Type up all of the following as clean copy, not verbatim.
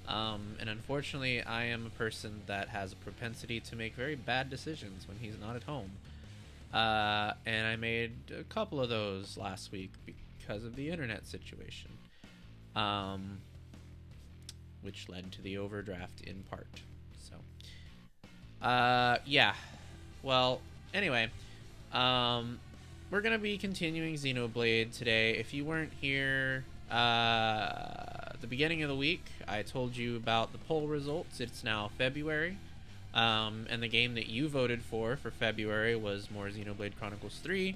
And unfortunately, I am a person that has a propensity to make very bad decisions when he's not at home. And I made a couple of those last week because of the internet situation, which led to the overdraft in part. So, yeah. Well, anyway, we're gonna be continuing Xenoblade today. If you weren't here at the beginning of the week, I told you about the poll results. It's now February, and the game that you voted for February was more Xenoblade Chronicles 3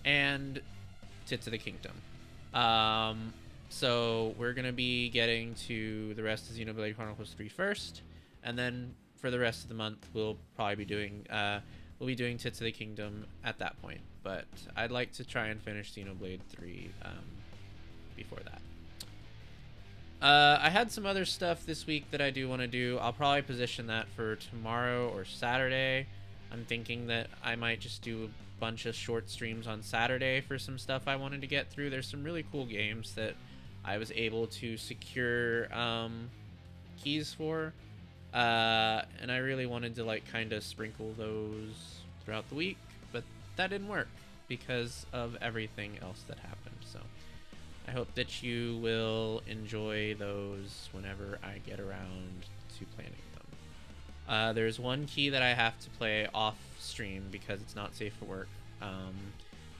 and Tits of the Kingdom. So we're gonna be getting to the rest of Xenoblade Chronicles 3 first, and then for the rest of the month we'll probably be doing Tits of the Kingdom at that point. But I'd like to try and finish Xenoblade 3 before that. I had some other stuff this week that I do want to do. I'll probably position that for tomorrow or Saturday. I'm thinking that I might just do a bunch of short streams on Saturday for some stuff I wanted to get through. There's some really cool games that I was able to secure keys for, and I really wanted to like kind of sprinkle those throughout the week, but that didn't work because of everything else that happened. So I hope that you will enjoy those whenever I get around to planning them. There's one key that I have to play off stream because it's not safe for work,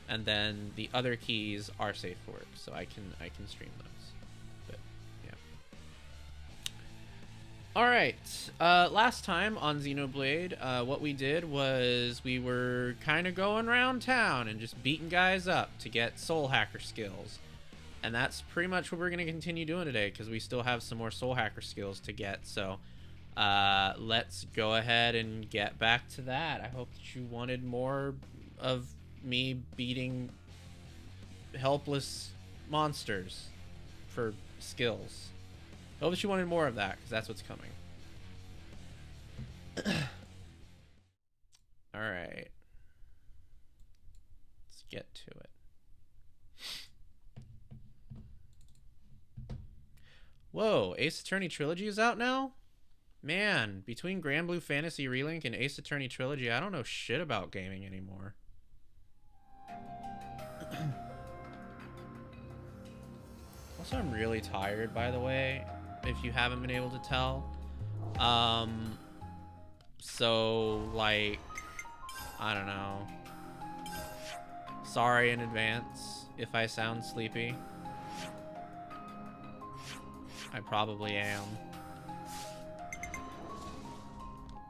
and then the other keys are safe for work, so I can stream those. But yeah. All right. Last time on Xenoblade, what we did was we were kind of going around town and just beating guys up to get soul hacker skills. And that's pretty much what we're going to continue doing today, because we still have some more soul hacker skills to get. So let's go ahead and get back to that. I hope that you wanted more of me beating helpless monsters for skills. I hope that you wanted more of that, because that's what's coming. All right. Let's get to it. Whoa, Ace Attorney Trilogy is out now? Man, between Grand Blue Fantasy Relink and Ace Attorney Trilogy, I don't know shit about gaming anymore. Also, I'm really tired, by the way, if you haven't been able to tell. So, like, I don't know. Sorry in advance if I sound sleepy. I probably am.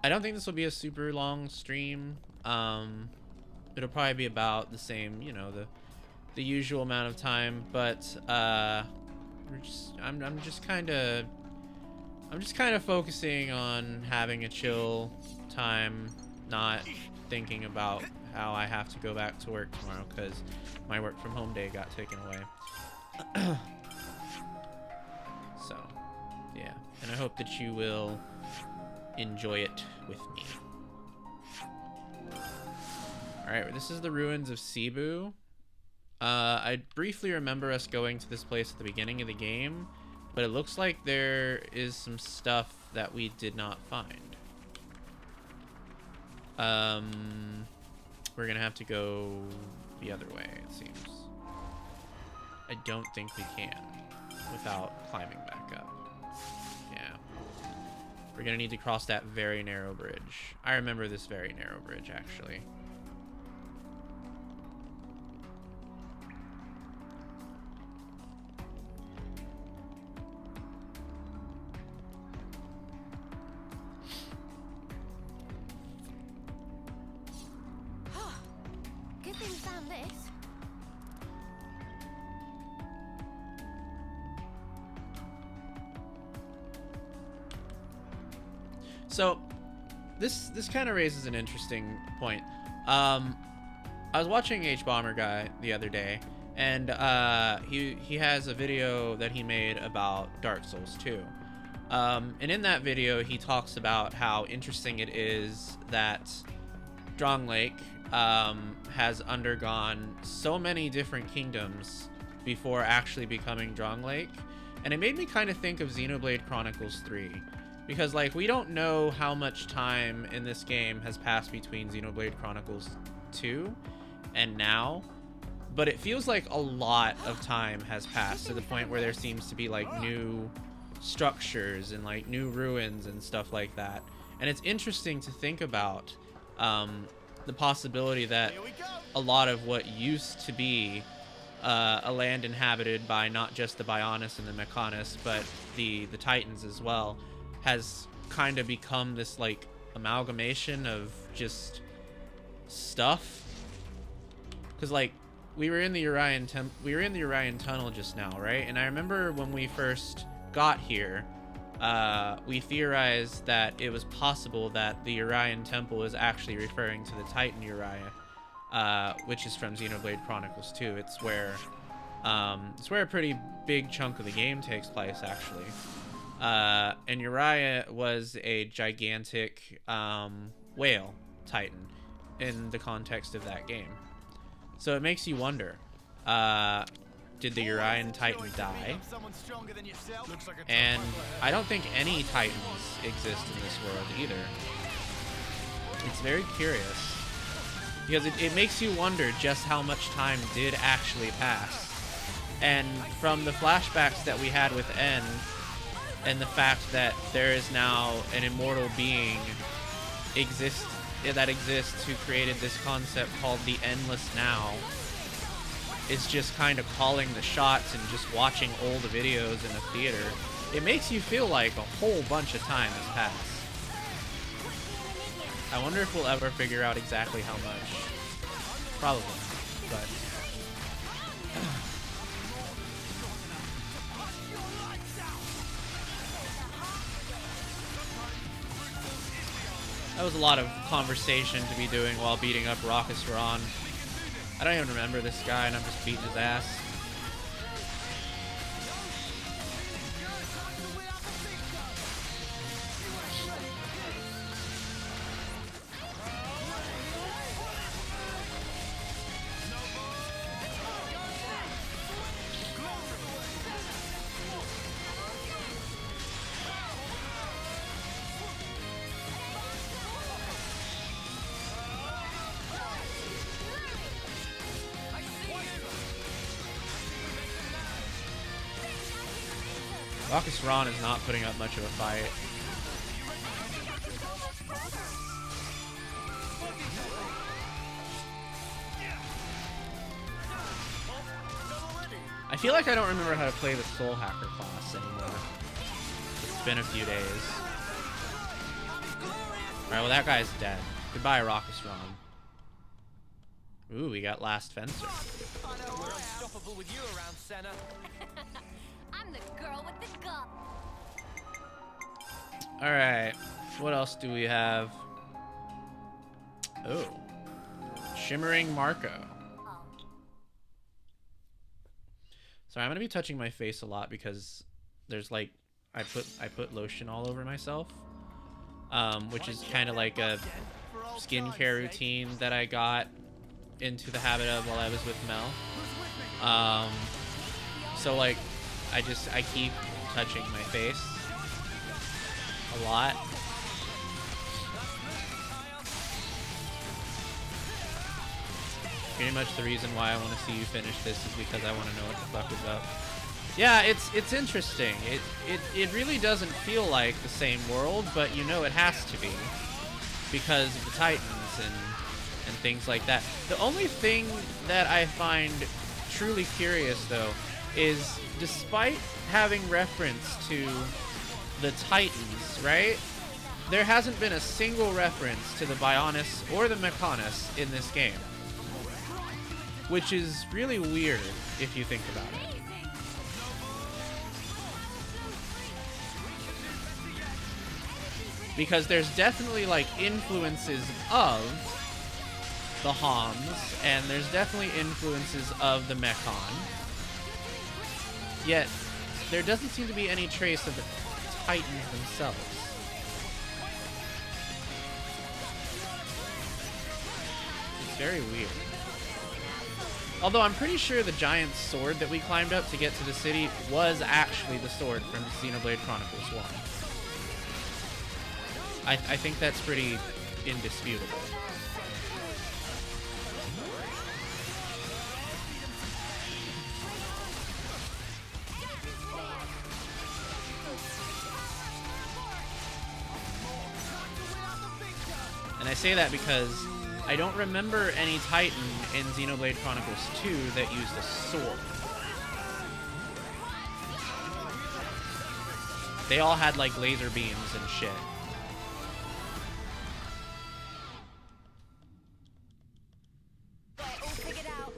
I don't think this will be a super long stream. It'll probably be about the same, you know, the usual amount of time, but I'm just kind of focusing on having a chill time, not thinking about how I have to go back to work tomorrow because my work from home day got taken away. So, yeah, and I hope that you will enjoy it with me. Alright, this is the ruins of Cebu. I briefly remember us going to this place at the beginning of the game, but it looks like there is some stuff that we did not find. We're gonna have to go the other way, it seems. I don't think we can without climbing back up. Yeah. We're gonna need to cross that very narrow bridge. I remember this very narrow bridge, actually. Good thing we found this. So, this kind of raises an interesting point. I was watching H-Bomber Guy the other day, and he has a video that he made about Dark Souls 2. And in that video, he talks about how interesting it is that Drong Lake has undergone so many different kingdoms before actually becoming Drong Lake, And it made me kind of think of Xenoblade Chronicles 3. Because, like, we don't know how much time in this game has passed between Xenoblade Chronicles 2 and now. But it feels like a lot of time has passed to the point where there seems to be, like, new structures and, like, new ruins and stuff like that. And it's interesting to think about the possibility that a lot of what used to be a land inhabited by not just the Bionis and the Mechonis, but the Titans as well, has kind of become this, like, amalgamation of just stuff. Because, like, we were in the Orion Tunnel just now, right? And I remember when we first got here, we theorized that it was possible that the Orion Temple is actually referring to the Titan Uriah, which is from Xenoblade Chronicles 2. It's where a pretty big chunk of the game takes place, actually. And Uriah was a gigantic whale Titan in the context of that game. So it makes you wonder, did the Urian Titan die? And I don't think any Titans exist in this world either. It's very curious, because it makes you wonder just how much time did actually pass. And from the flashbacks that we had with N, and the fact that there is now an immortal being that exists who created this concept called the Endless Now, is just kind of calling the shots and just watching old videos in a theater. It makes you feel like a whole bunch of time has passed. I wonder if we'll ever figure out exactly how much. Probably, but... That was a lot of conversation to be doing while beating up Raucous Ron. I don't even remember this guy, and I'm just beating his ass. Raucous Ron is not putting up much of a fight. I feel like I don't remember how to play the Soul Hacker class anymore. It's been a few days. Alright, well that guy's dead. Goodbye, Raucous Ron. Ooh, we got Last Fencer. We're unstoppable with you around, Senna. I'm the girl with the gun. Alright, what else do we have? Oh. Shimmering Marco. Sorry, I'm gonna be touching my face a lot because there's like I put lotion all over myself. Which is kind of like a skincare routine that I got into the habit of while I was with Mel. So like I keep touching my face a lot. Pretty much the reason why I want to see you finish this is because I want to know what the fuck is up. Yeah, it's interesting. It really doesn't feel like the same world, but you know it has to be because of the Titans and things like that. The only thing that I find truly curious though is despite having reference to the Titans, right? There hasn't been a single reference to the Bionis or the Mechonis in this game. Which is really weird if you think about it. Because there's definitely like influences of the Homs, and there's definitely influences of the Mechon. Yet, there doesn't seem to be any trace of the Titans themselves. It's very weird. Although I'm pretty sure the giant sword that we climbed up to get to the city was actually the sword from Xenoblade Chronicles 1. I think that's pretty indisputable. And I say that because I don't remember any Titan in Xenoblade Chronicles 2 that used a sword. They all had like laser beams and shit. We'll figure it out.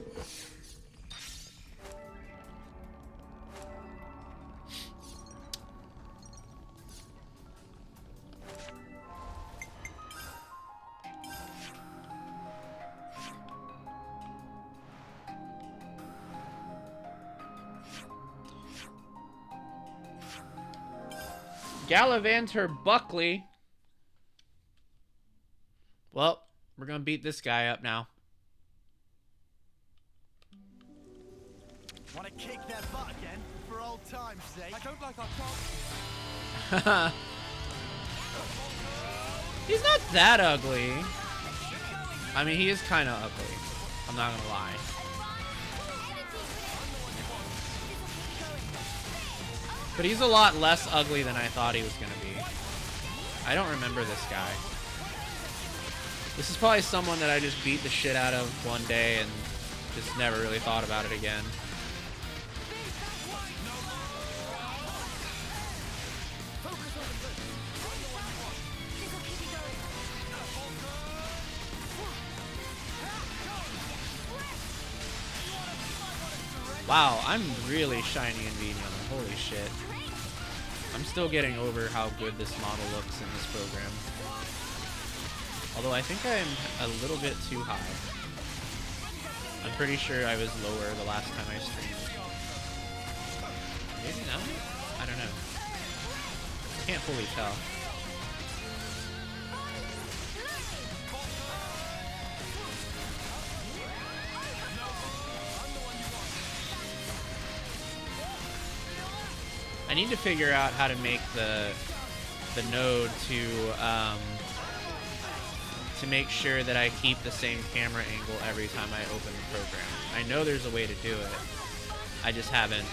Gallivanter Buckley. Well, we're gonna beat this guy up now. Want to kick their butt again for old time's sake? I don't like our talk. He's not that ugly. I mean, he is kind of ugly. I'm not gonna lie. But he's a lot less ugly than I thought he was gonna be. I don't remember this guy. This is probably someone that I just beat the shit out of one day and just never really thought about it again. Wow, I'm really shiny and medium. Holy shit. I'm still getting over how good this model looks in this program. Although I think I'm a little bit too high. I'm pretty sure I was lower the last time I streamed. Maybe not? I don't know. I can't fully tell. I need to figure out how to make the node to make sure that I keep the same camera angle every time I open the program. I know there's a way to do it. I just haven't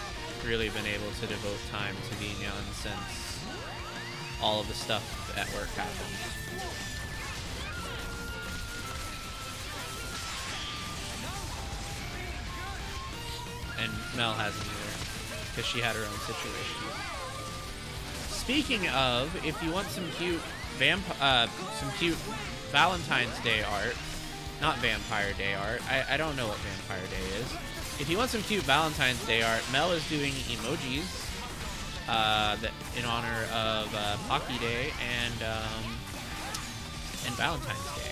really been able to devote time to being young since all of the stuff at work happened. And Mel hasn't either, because she had her own situation. Speaking of, if you want some cute Valentine's Day art, not Vampire Day art. I don't know what Vampire Day is. If you want some cute Valentine's Day art, Mel is doing emojis in honor of Pocky Day and Valentine's Day.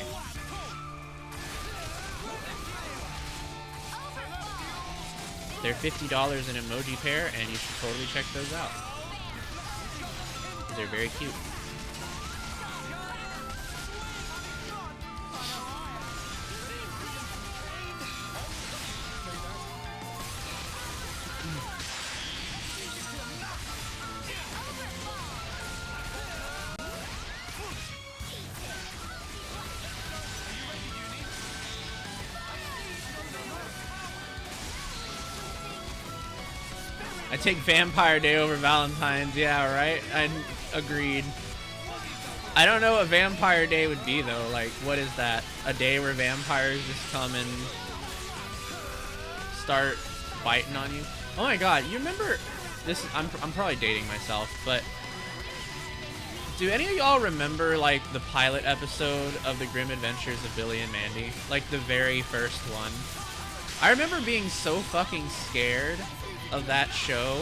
They're $50 an emoji pair, and you should totally check those out. They're very cute. I take Vampire Day over Valentine's. Yeah, right? I agreed. I don't know what Vampire Day would be, though. Like, what is that? A day where vampires just come and start biting on you? Oh my god, you remember this? I'm probably dating myself, but do any of y'all remember, like, the pilot episode of The Grim Adventures of Billy and Mandy? Like, the very first one. I remember being so fucking scared of that show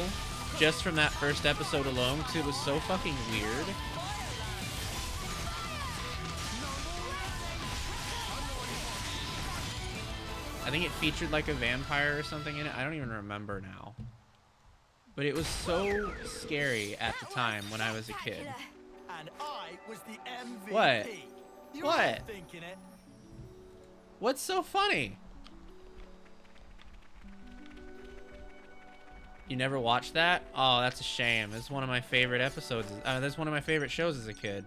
just from that first episode alone because it was so fucking weird. I think it featured like a vampire or something in it. I don't even remember now. But it was so scary at the time when I was a kid. And I was the MVP. What? You What? weren't thinking it. What's so funny? You never watched that? Oh, that's a shame. It's one of my favorite episodes. That's one of my favorite shows as a kid.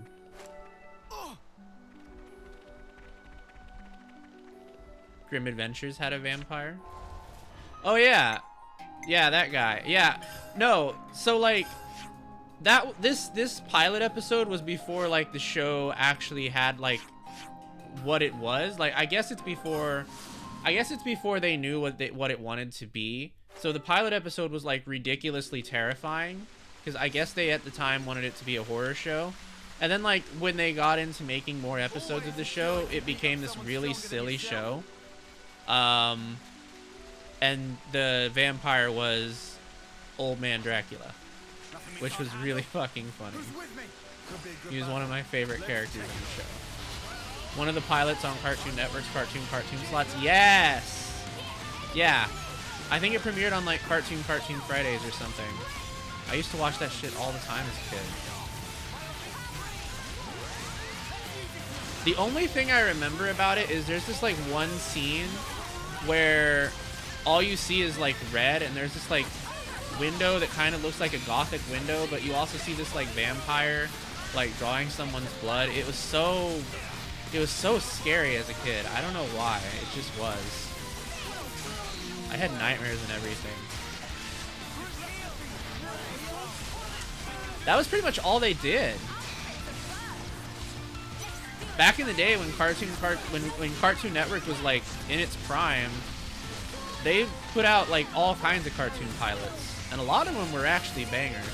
Grim Adventures had a vampire. Oh yeah, yeah, that guy. Yeah, no. So like, this pilot episode was before like the show actually had like what it was. Like, I guess it's before they knew what it wanted to be. So the pilot episode was like ridiculously terrifying because I guess they at the time wanted it to be a horror show. And then like when they got into making more episodes of the show, it became this really silly show. And the vampire was Old Man Dracula, which was really fucking funny. He was one of my favorite characters in the show. One of the pilots on Cartoon Network's cartoon slots. Yes! Yeah. I think it premiered on like Cartoon Fridays or something. I used to watch that shit all the time as a kid. The only thing I remember about it is there's this like one scene where all you see is like red, and there's this like window that kind of looks like a gothic window, but you also see this like vampire like drawing someone's blood. It was so scary as a kid. I don't know why. It just was. I had nightmares and everything. That was pretty much all they did. Back in the day when when Cartoon Network was like in its prime, they put out like all kinds of cartoon pilots, and a lot of them were actually bangers.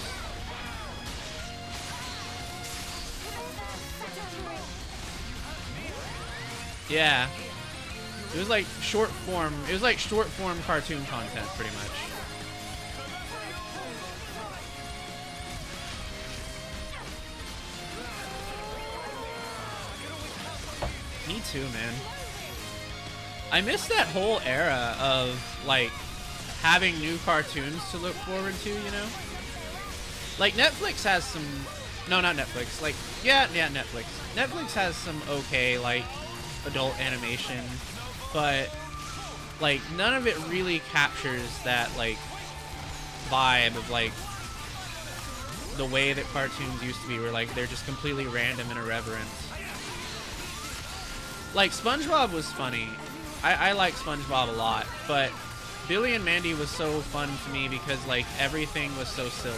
Yeah. It was like short form cartoon content pretty much. Me too, man. I miss that whole era of like having new cartoons to look forward to, you know? Like Netflix has some, no, not Netflix. Like, yeah, Netflix. Netflix has some okay like adult animation, but like none of it really captures that like vibe of like the way that cartoons used to be, where like they're just completely random and irreverent. Like SpongeBob was funny. I like SpongeBob a lot, but Billy and Mandy was so fun to me because like everything was so silly.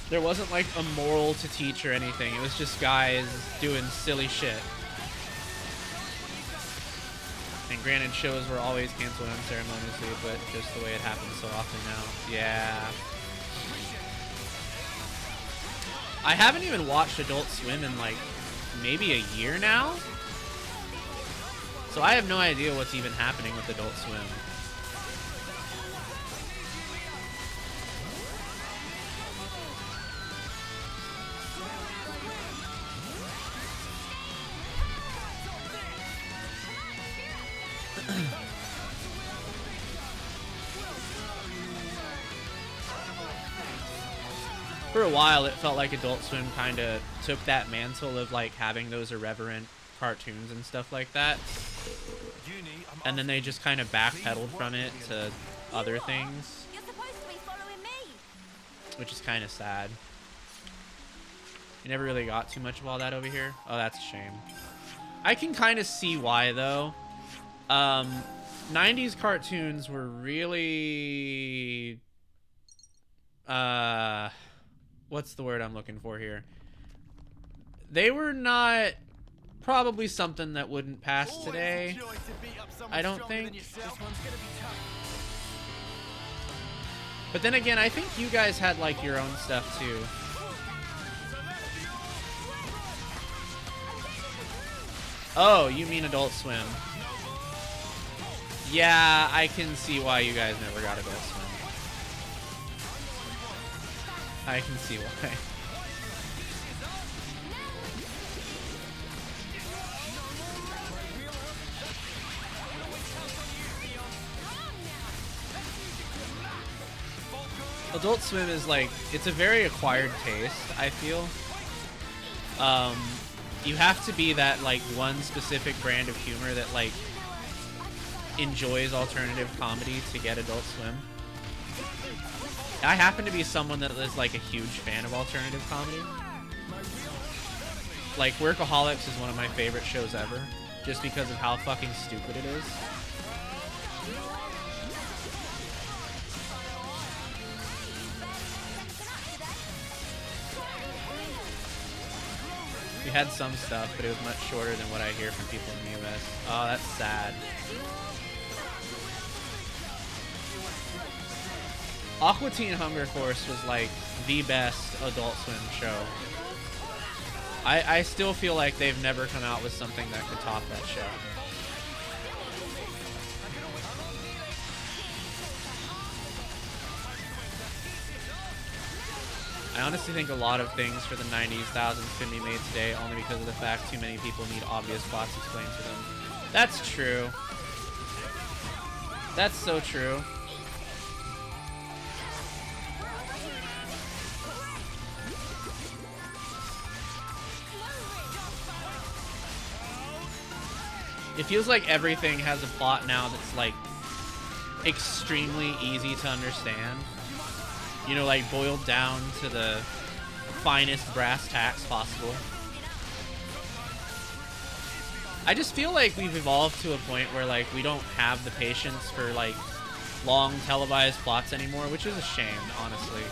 There wasn't like a moral to teach or anything. It was just guys doing silly shit. And granted, shows were always canceled unceremoniously, but just the way it happens so often now. Yeah. I haven't even watched Adult Swim in like maybe a year now. So I have no idea what's even happening with Adult Swim. For a while, it felt like Adult Swim kind of took that mantle of like having those irreverent cartoons and stuff like that, and then they just kind of backpedaled from it to other things, which is kind of sad. You never really got too much of all that over here. Oh, that's a shame. I can kind of see why though. 90s cartoons were really what's the word I'm looking for here? They were not probably something that wouldn't pass today. I don't think. But then again, I think you guys had like your own stuff too. Oh, you mean Adult Swim? Yeah, I can see why you guys never got Adult Swim. I can see why. Adult Swim is like, it's a very acquired taste, I feel. You have to be that like one specific brand of humor that like enjoys alternative comedy to get Adult Swim. I happen to be someone that is like a huge fan of alternative comedy. Like Workaholics is one of my favorite shows ever, just because of how fucking stupid it is. We had some stuff, but it was much shorter than what I hear from people in the US. Oh, that's sad. Aqua Teen Hunger Force was like the best Adult Swim show. I still feel like they've never come out with something that could top that show. I honestly think a lot of things for the 90s, thousands can be made today only because of the fact too many people need obvious plots explained to them. That's true. That's so true. It feels like everything has a plot now that's like extremely easy to understand. You know, like boiled down to the finest brass tacks possible. I just feel like we've evolved to a point where like we don't have the patience for like long televised plots anymore, which is a shame, honestly.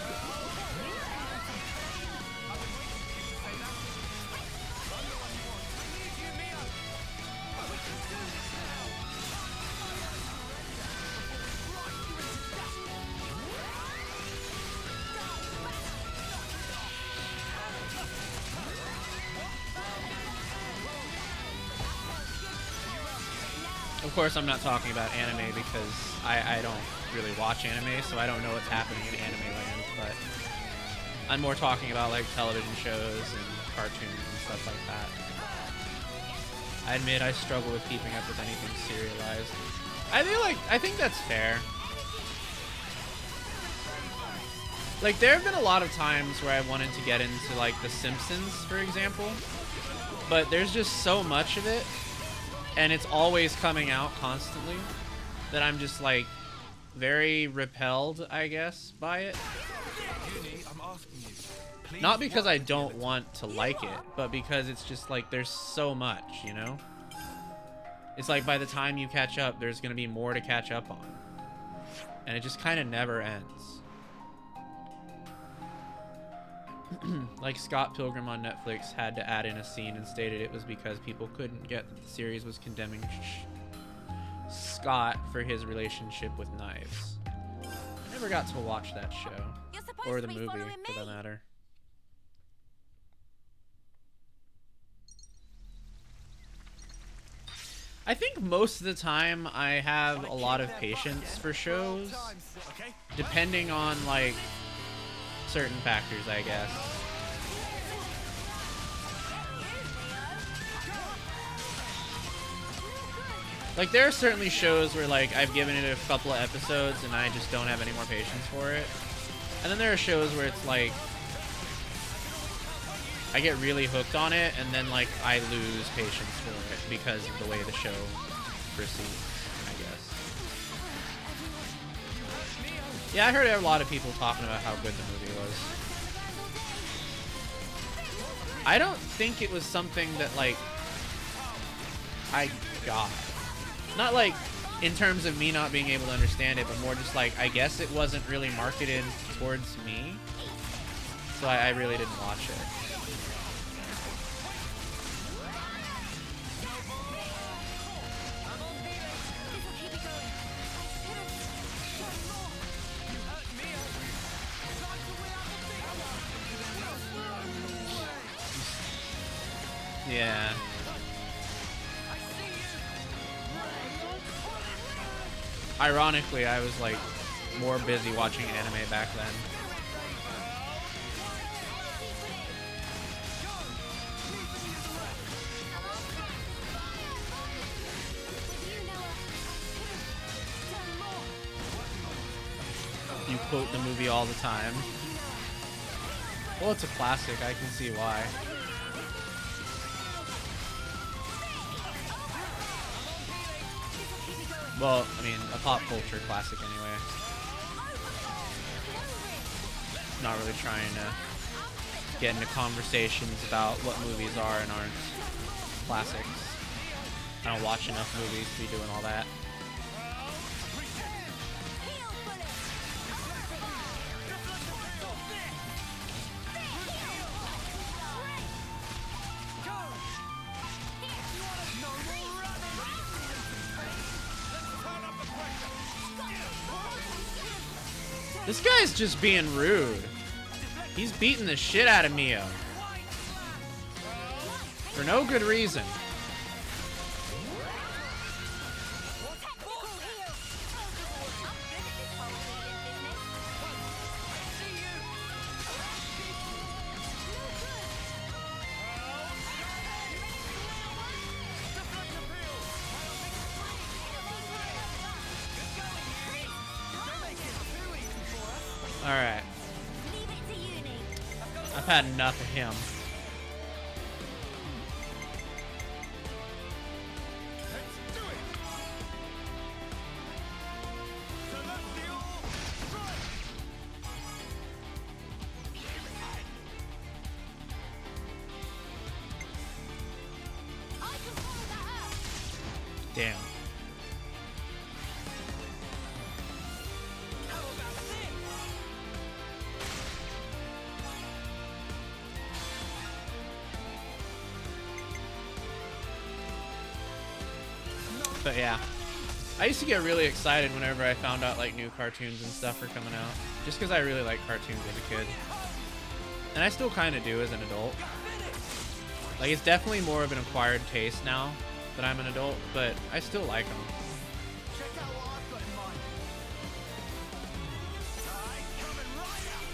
Of course, I'm not talking about anime because I don't really watch anime, so I don't know what's happening in anime land, but I'm more talking about like television shows and cartoons and stuff like that. I admit I struggle with keeping up with anything serialized. I think that's fair. Like, there have been a lot of times where I wanted to get into like The Simpsons, for example, but there's just so much of it, and it's always coming out constantly, that I'm just like very repelled, I guess, by it. Not because I don't want to like it, but because it's just like there's so much, you know? It's like by the time you catch up, there's gonna be more to catch up on. And it just kind of never ends. Like Scott Pilgrim on Netflix had to add in a scene and stated it was because people couldn't get that the series was condemning Scott for his relationship with knives. I never got to watch that show. Or the movie, for that matter. I think most of the time I have a lot of patience for shows, depending on like certain factors, I guess. Like, there are certainly shows where like I've given it a couple of episodes and I just don't have any more patience for it. And then there are shows where it's like I get really hooked on it and then like I lose patience for it because of the way the show proceeds, I guess. Yeah, I heard a lot of people talking about how good the movie was. I don't think it was something that like I got. Not like in terms of me not being able to understand it, but more just like I guess it wasn't really marketed towards me, so I really didn't watch it. Yeah. Ironically, I was like more busy watching anime back then. You quote the movie all the time. Well, it's a classic. I can see why. Well, I mean, a pop culture classic anyway. Not really trying to get into conversations about what movies are and aren't classics. I don't watch enough movies to be doing all that. This guy's just being rude. He's beating the shit out of Mio. For no good reason. Alright. I've had enough of him. Damn. But yeah, I used to get really excited whenever I found out like new cartoons and stuff were coming out, just because I really liked cartoons as a kid, and I still kind of do as an adult. Like, it's definitely more of an acquired taste now that I'm an adult, but I still like them. Check out what I've got in mind. Alright, coming right up.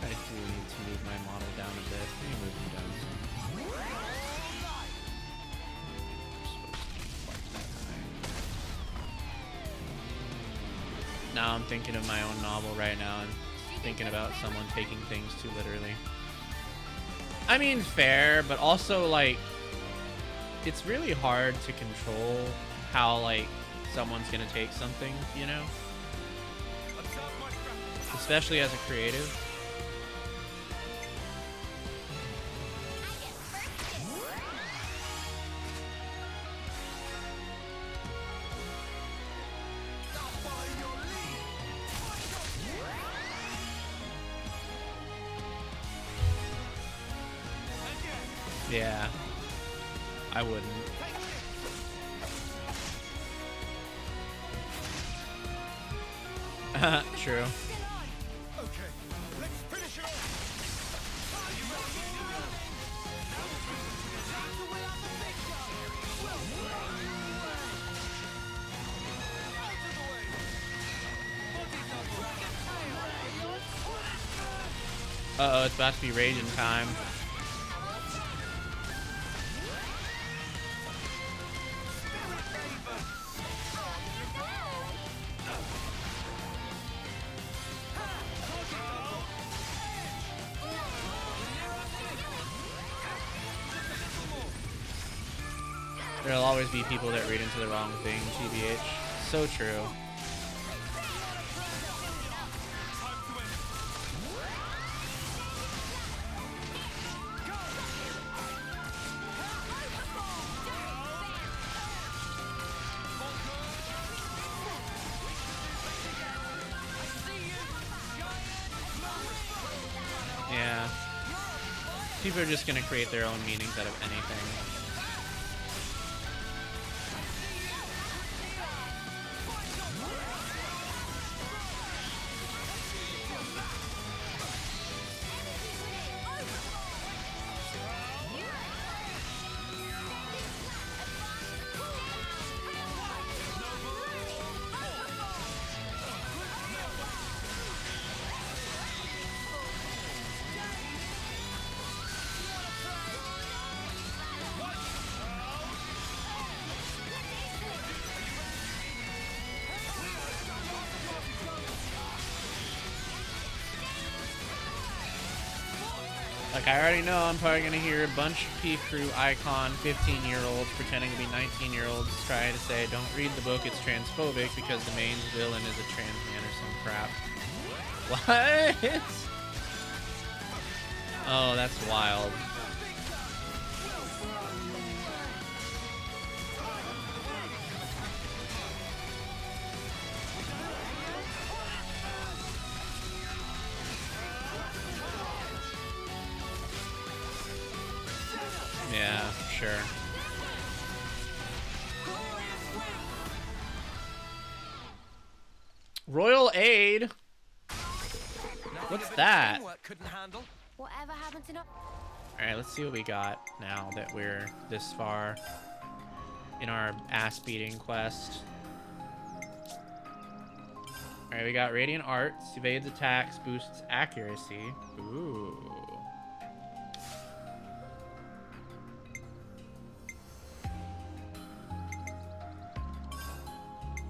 I do need to move my model down a bit. Let me move him down some. Now I'm thinking of my own novel right now and thinking about someone taking things too literally. I mean, fair, but also, like, it's really hard to control how, like, someone's gonna take something, you know? Especially as a creative. Yeah, I wouldn't. True. Okay, let's finish it off. Uh-oh, it's about to be raging time. There'll always be people that read into the wrong thing, TBH. So true. Yeah. People are just gonna create their own meanings out of anything. Like, I already know I'm probably gonna hear a bunch of P-Crew icon 15-year-olds pretending to be 19-year-olds trying to say, don't read the book, it's transphobic because the main villain is a trans man or some crap. What? Oh, that's wild. Yeah, sure. Royal Aid? What's that? Whatever happened to Alright, let's see what we got now that we're this far in our ass-beating quest. Alright, we got Radiant Arts, evades attacks, boosts accuracy. Ooh.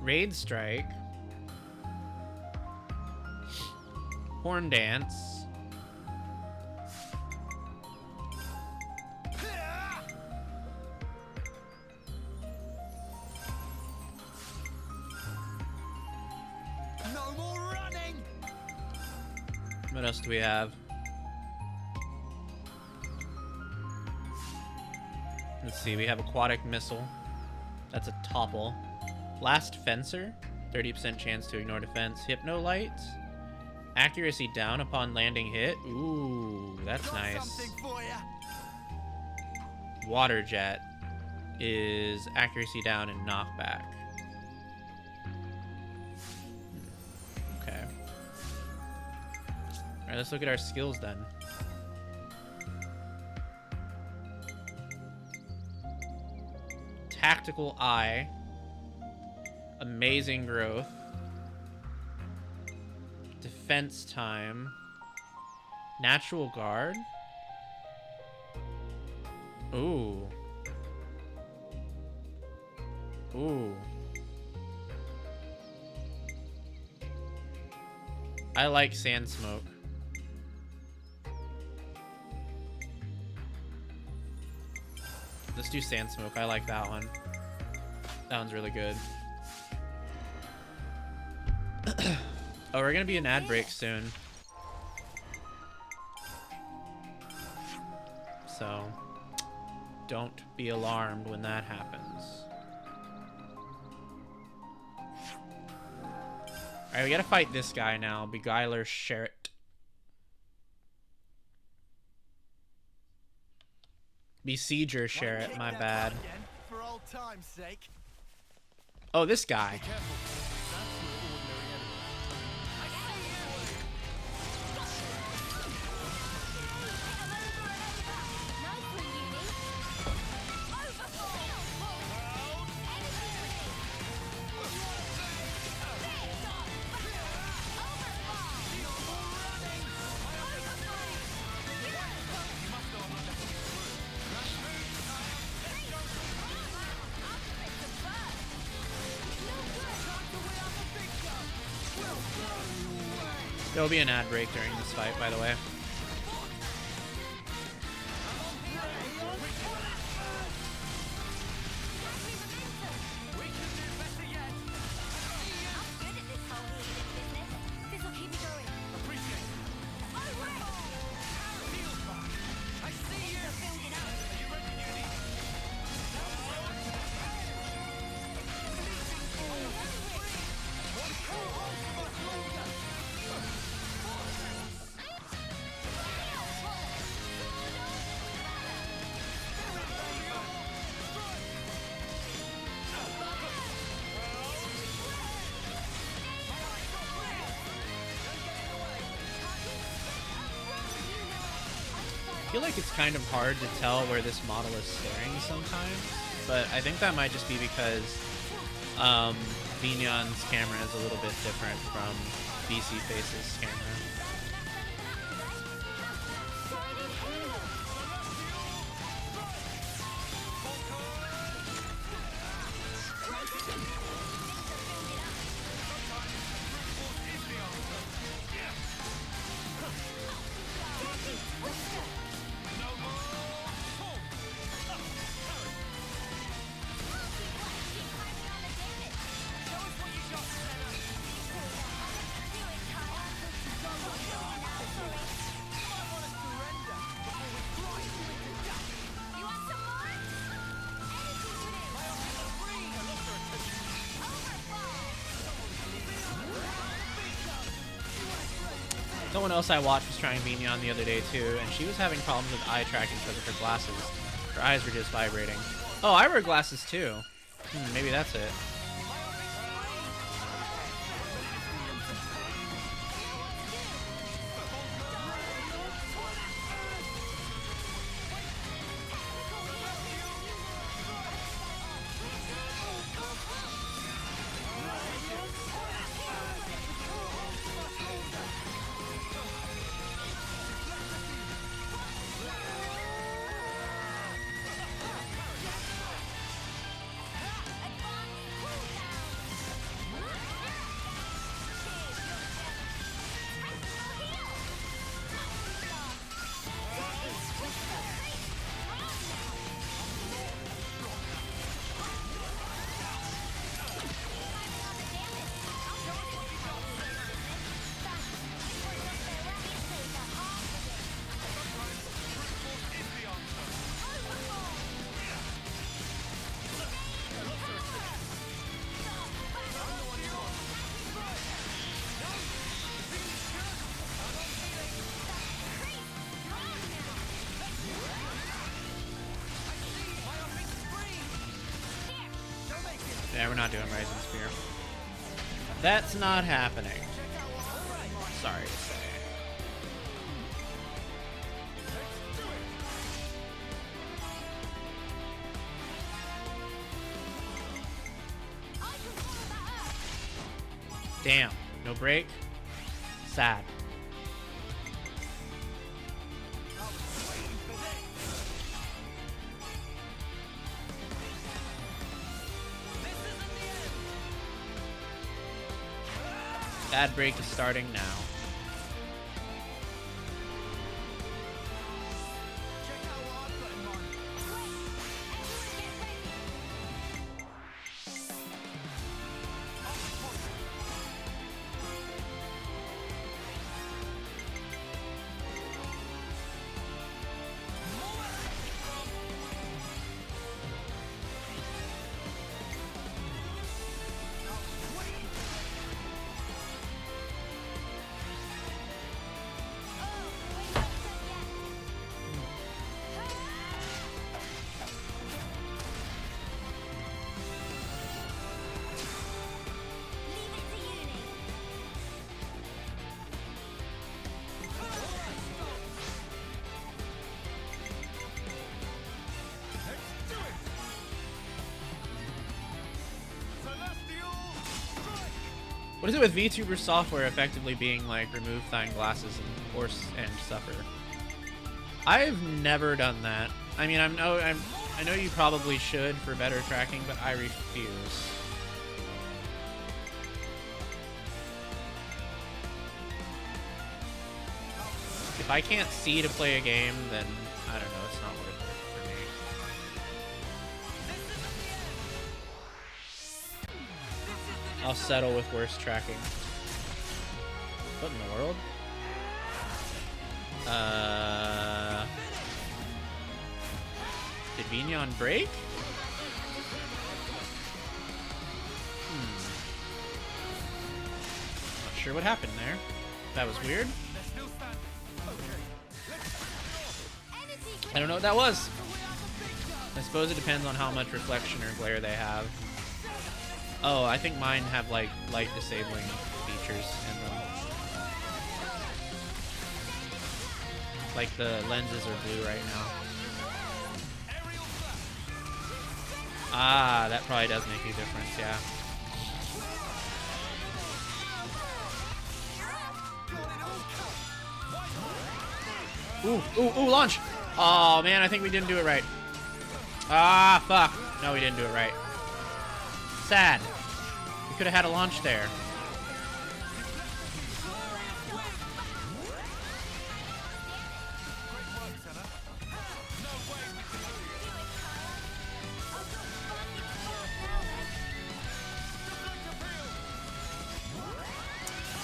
Raid Strike. Horn Dance. No more running. What else do we have? Let's see, we have Aquatic Missile. That's a topple. Last Fencer, 30% chance to ignore defense. Hypno Light, accuracy down upon landing hit. Ooh, that's nice. Water Jet is accuracy down and knockback. Okay. Alright, let's look at our skills then. Tactical Eye. Amazing growth. Defense time. Natural guard. Ooh. Ooh. I like Sand Smoke. Let's do Sand Smoke. I like that one. That one's really good. Oh, we're gonna be an ad break soon. So, don't be alarmed when that happens. Alright, we gotta fight this guy now. Beguiler Sherritt. Besieger Sherritt, my bad. For old time's sake. Oh, this guy. There'll be an ad break during this fight, by the way. I feel like it's kind of hard to tell where this model is staring sometimes, but I think that might just be because Vignon's camera is a little bit different from BC Face's camera. someone else I watched was trying Vignon the other day too, and she was having problems with eye tracking because of her glasses. Her eyes were just vibrating. Oh, I wear glasses too. Maybe that's it. Yeah, we're not doing Rising Spear. That's not happening. Sorry to say. Damn, no break? Sad. Bad break is starting now. What is it with VTuber software effectively being like remove thine glasses and force and suffer? I've never done that. I mean, I know you probably should for better tracking, but I refuse. If I can't see to play a game, then I don't know, it's not worth it for me. I'll settle with worse tracking. What in the world? Did Vignon break? Not sure what happened there. That was weird. I don't know what that was. I suppose it depends on how much reflection or glare they have. Oh, I think mine have like light disabling features in them. Like the lenses are blue right now. Ah, that probably does make a difference, yeah. Ooh, launch! Oh man, I think we didn't do it right. Ah, fuck. No, we didn't do it right. Sad. We could have had a launch there.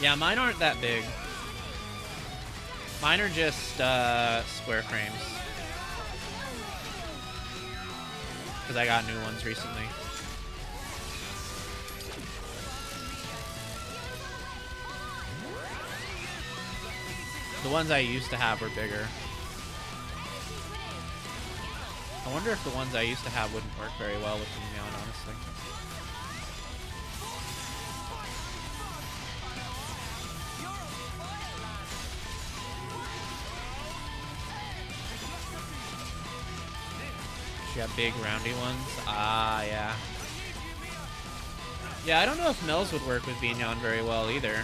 Yeah, mine aren't that big. Mine are just square frames. Because I got new ones recently. The ones I used to have were bigger. I wonder if the ones I used to have wouldn't work very well with Neon, honestly. She got big roundy ones. Ah, yeah. Yeah, I don't know if Mel's would work with Vignon very well either.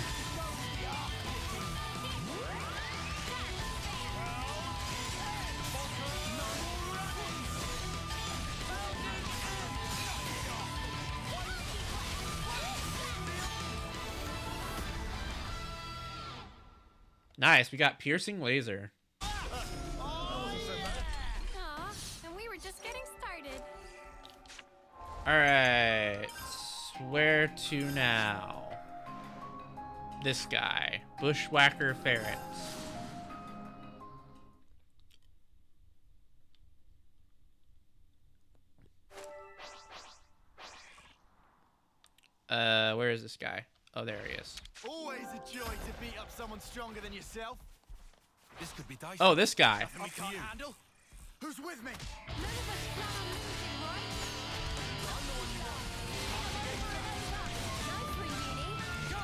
Nice, we got piercing laser. Aw, and we were just getting started. Alright, where to now? This guy, Bushwhacker Ferret. Where is this guy? Oh, there he is. Always a joy to beat up someone stronger than yourself. This could be dicey. Oh, this guy. Nothing we can't handle. Who's with me? None of us plan on losing, right? Nice one, Uni. Go!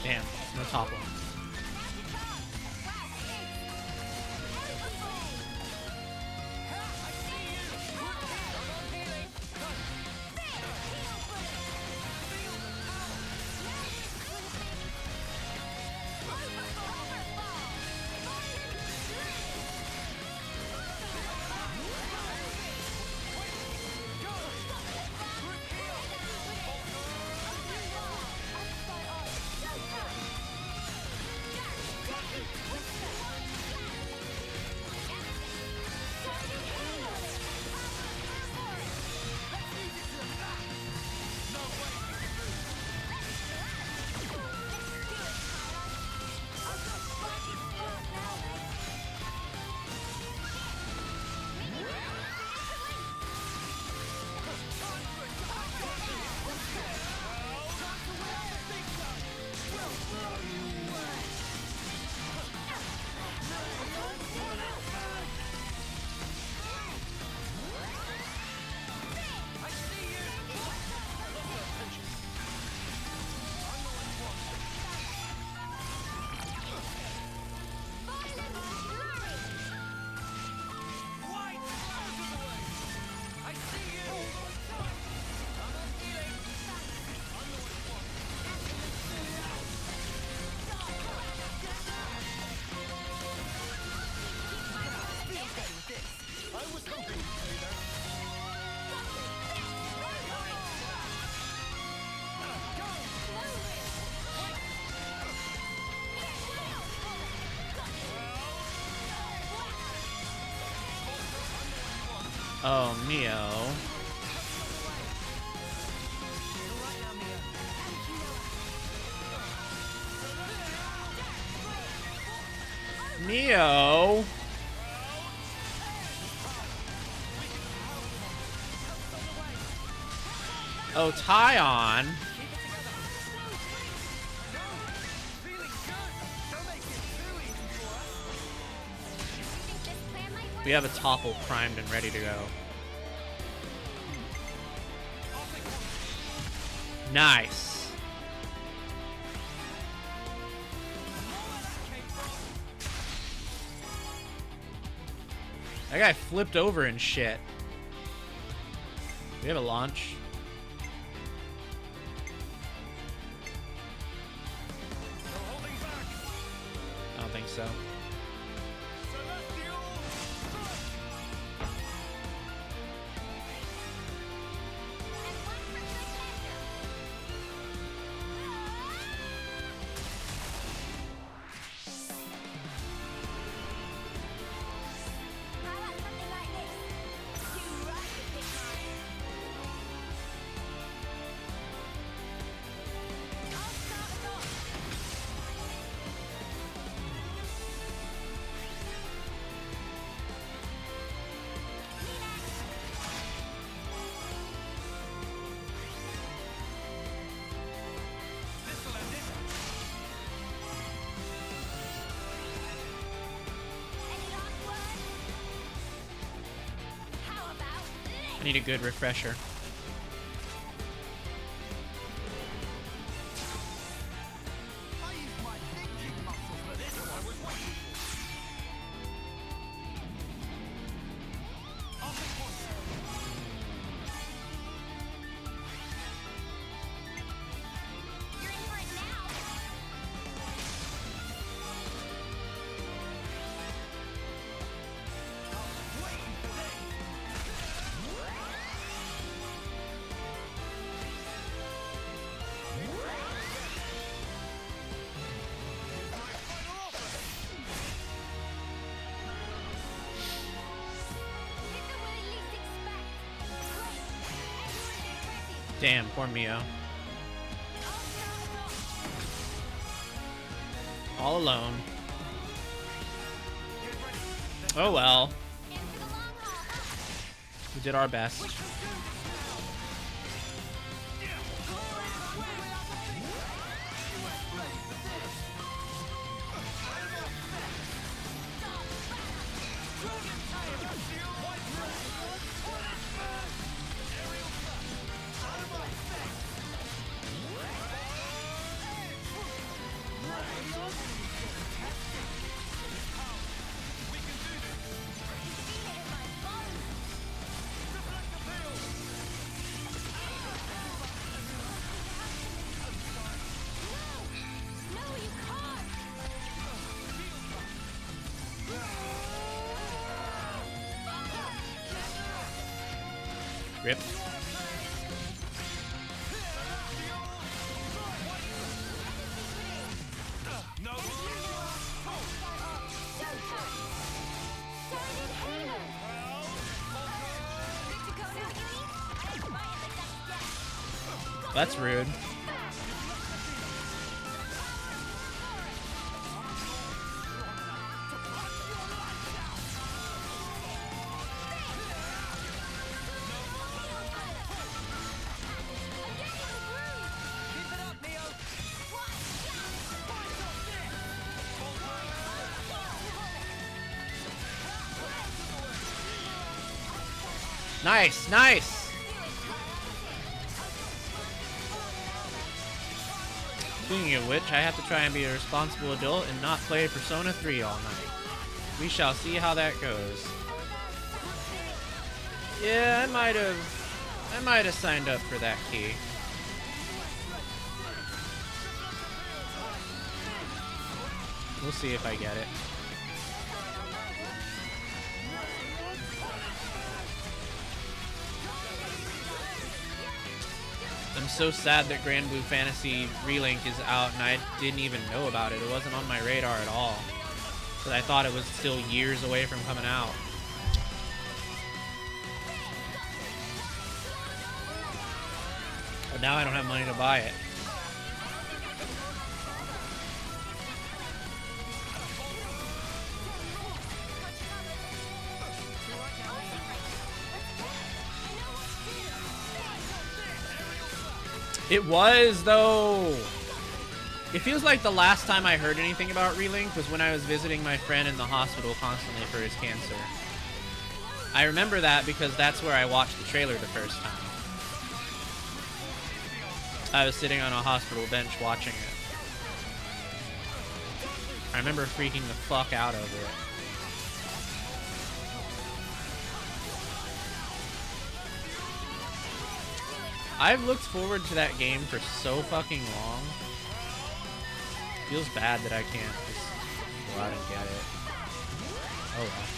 Damn, no top one. Oh, Mio. Mio. Oh, Tyon. We have a topple primed and ready to go. Nice. That guy flipped over and shit. We have a launch. I don't think so. Celestial need a good refresher. I used my thinking muscles for this one. I was waiting for. I'll take one. You're in for it now. Waiting for this. Here's my final offer. Hit them where they least expect. Great. Everyone get ready. Damn, poor Mio. I'll start us off. All alone. Get ready. Oh well. In for the long haul. We did our best. Feel it in my bones. No, you can't. Rip. No. That's rude. Keep it up, Neo. Nice, nice. Speaking of which, I have to try and be a responsible adult and not play Persona 3 all night. We shall see how that goes. Yeah, I might have signed up for that key. We'll see if I get it. I'm so sad that Grand Blue Fantasy Relink is out and I didn't even know about it. It wasn't on my radar at all. Because I thought it was still years away from coming out. But now I don't have money to buy it. It was, though. It feels like the last time I heard anything about Relink was when I was visiting my friend in the hospital constantly for his cancer. I remember that because that's where I watched the trailer the first time. I was sitting on a hospital bench watching it. I remember freaking the fuck out over it. I've looked forward to that game for so fucking long. Feels bad that I can't just go out and get it. Oh well.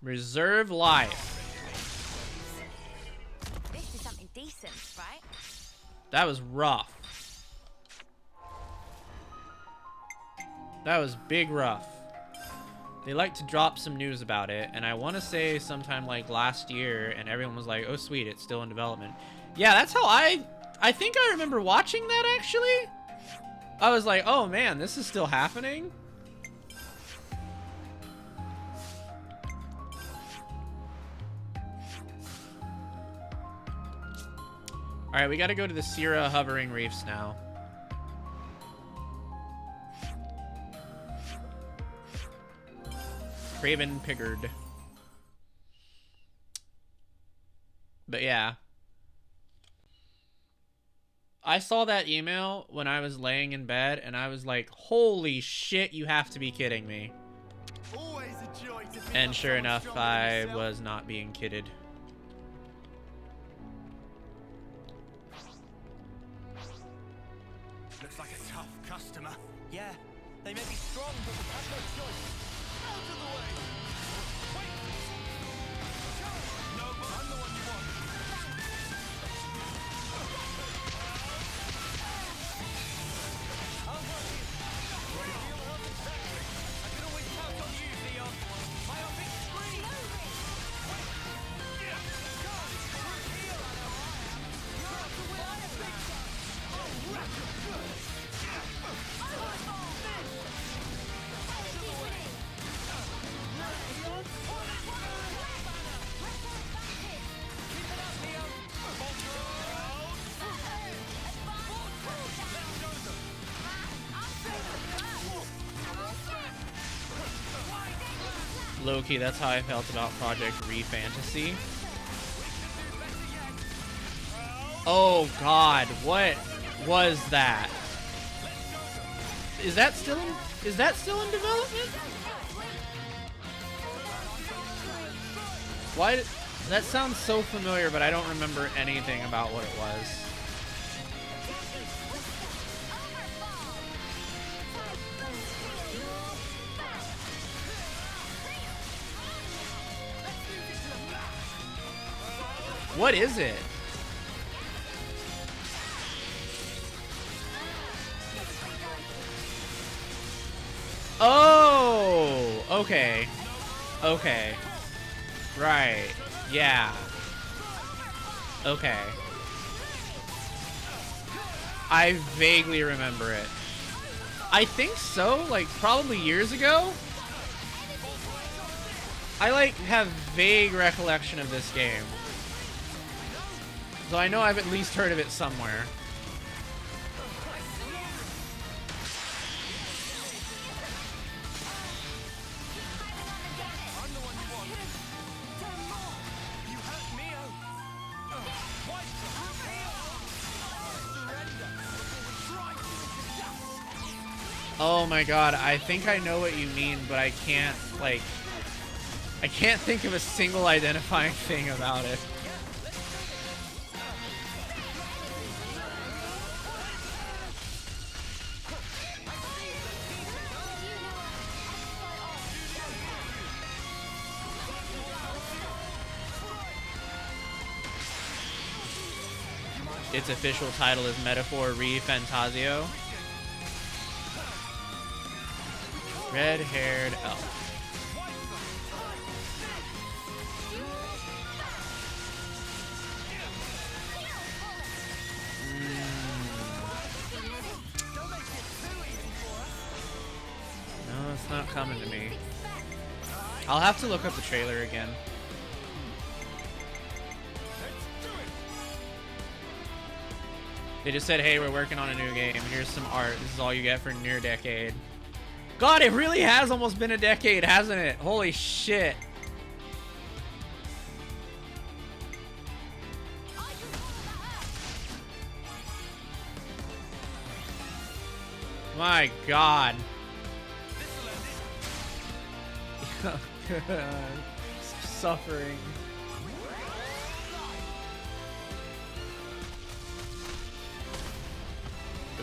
Reserve life. This is something decent, right? That was rough. That was big rough. They like to drop some news about it, and I want to say sometime like last year, and everyone was like, oh sweet, it's still in development. Yeah, that's how I think I remember watching that, actually. I was like, oh man, this is still happening? Alright, we gotta go to the Sierra Hovering Reefs now. Craven Piggard. But yeah. I saw that email when I was laying in bed, and I was like, holy shit, you have to be kidding me. Always a joy to pick And up sure someone enough, stronger than I yourself. was not being kidded. Looks like a tough customer. Yeah, they may be strong, but we have no choice. Out of the way! Wait! No, but I'm the one you want. I'll work you. Ready to feel health and safety. I can always count on you, Theo. My big screen! Wait! Yeah! God, it's through here, I know I am. You're up to win on a big time. Oh, ratchet good! Low-key, that's how I felt about Project Refantasy. Oh god, what was that? Is that still in development? Why? That sounds so familiar, but I don't remember anything about what it was. What is it? Oh, okay. Okay. Right. Yeah. Okay. I vaguely remember it. I think so, like probably years ago. I like have vague recollection of this game. So I know I've at least heard of it somewhere. Oh my god, I think I know what you mean, but I can't, like... I can't think of a single identifying thing about it. Its official title is Metaphor Re Fantasio. Red-haired elf. No, it's not coming to me. I'll have to look up the trailer again. They just said, hey, we're working on a new game. Here's some art. This is all you get for near decade. God, it really has almost been a decade, hasn't it? Holy shit. My God. Suffering.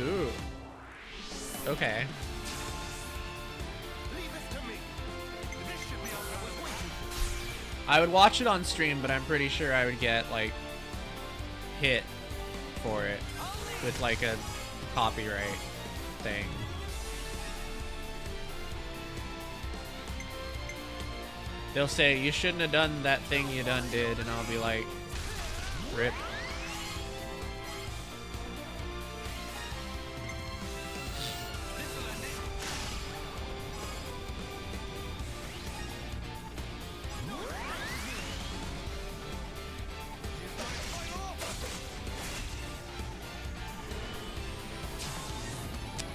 Ooh. Okay. I would watch it on stream, but I'm pretty sure I would get, like, hit for it with, like, a copyright thing. They'll say, you shouldn't have done that thing you done did, and I'll be like, rip.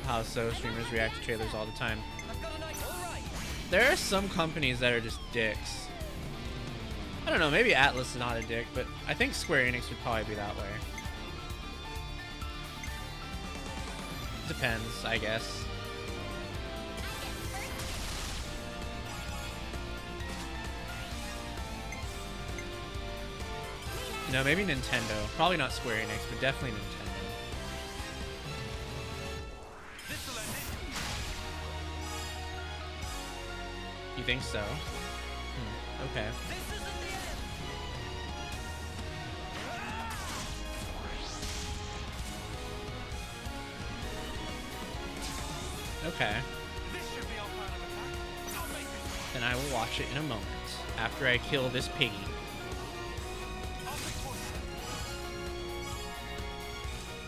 How so? Streamers react to trailers all the time. There are some companies that are just dicks. I don't know, maybe Atlas is not a dick, but I think Square Enix would probably be that way. Depends, I guess. No, maybe Nintendo. Probably not Square Enix, but definitely Nintendo. You think so? Okay. Okay. Then I will watch it in a moment after I kill this piggy.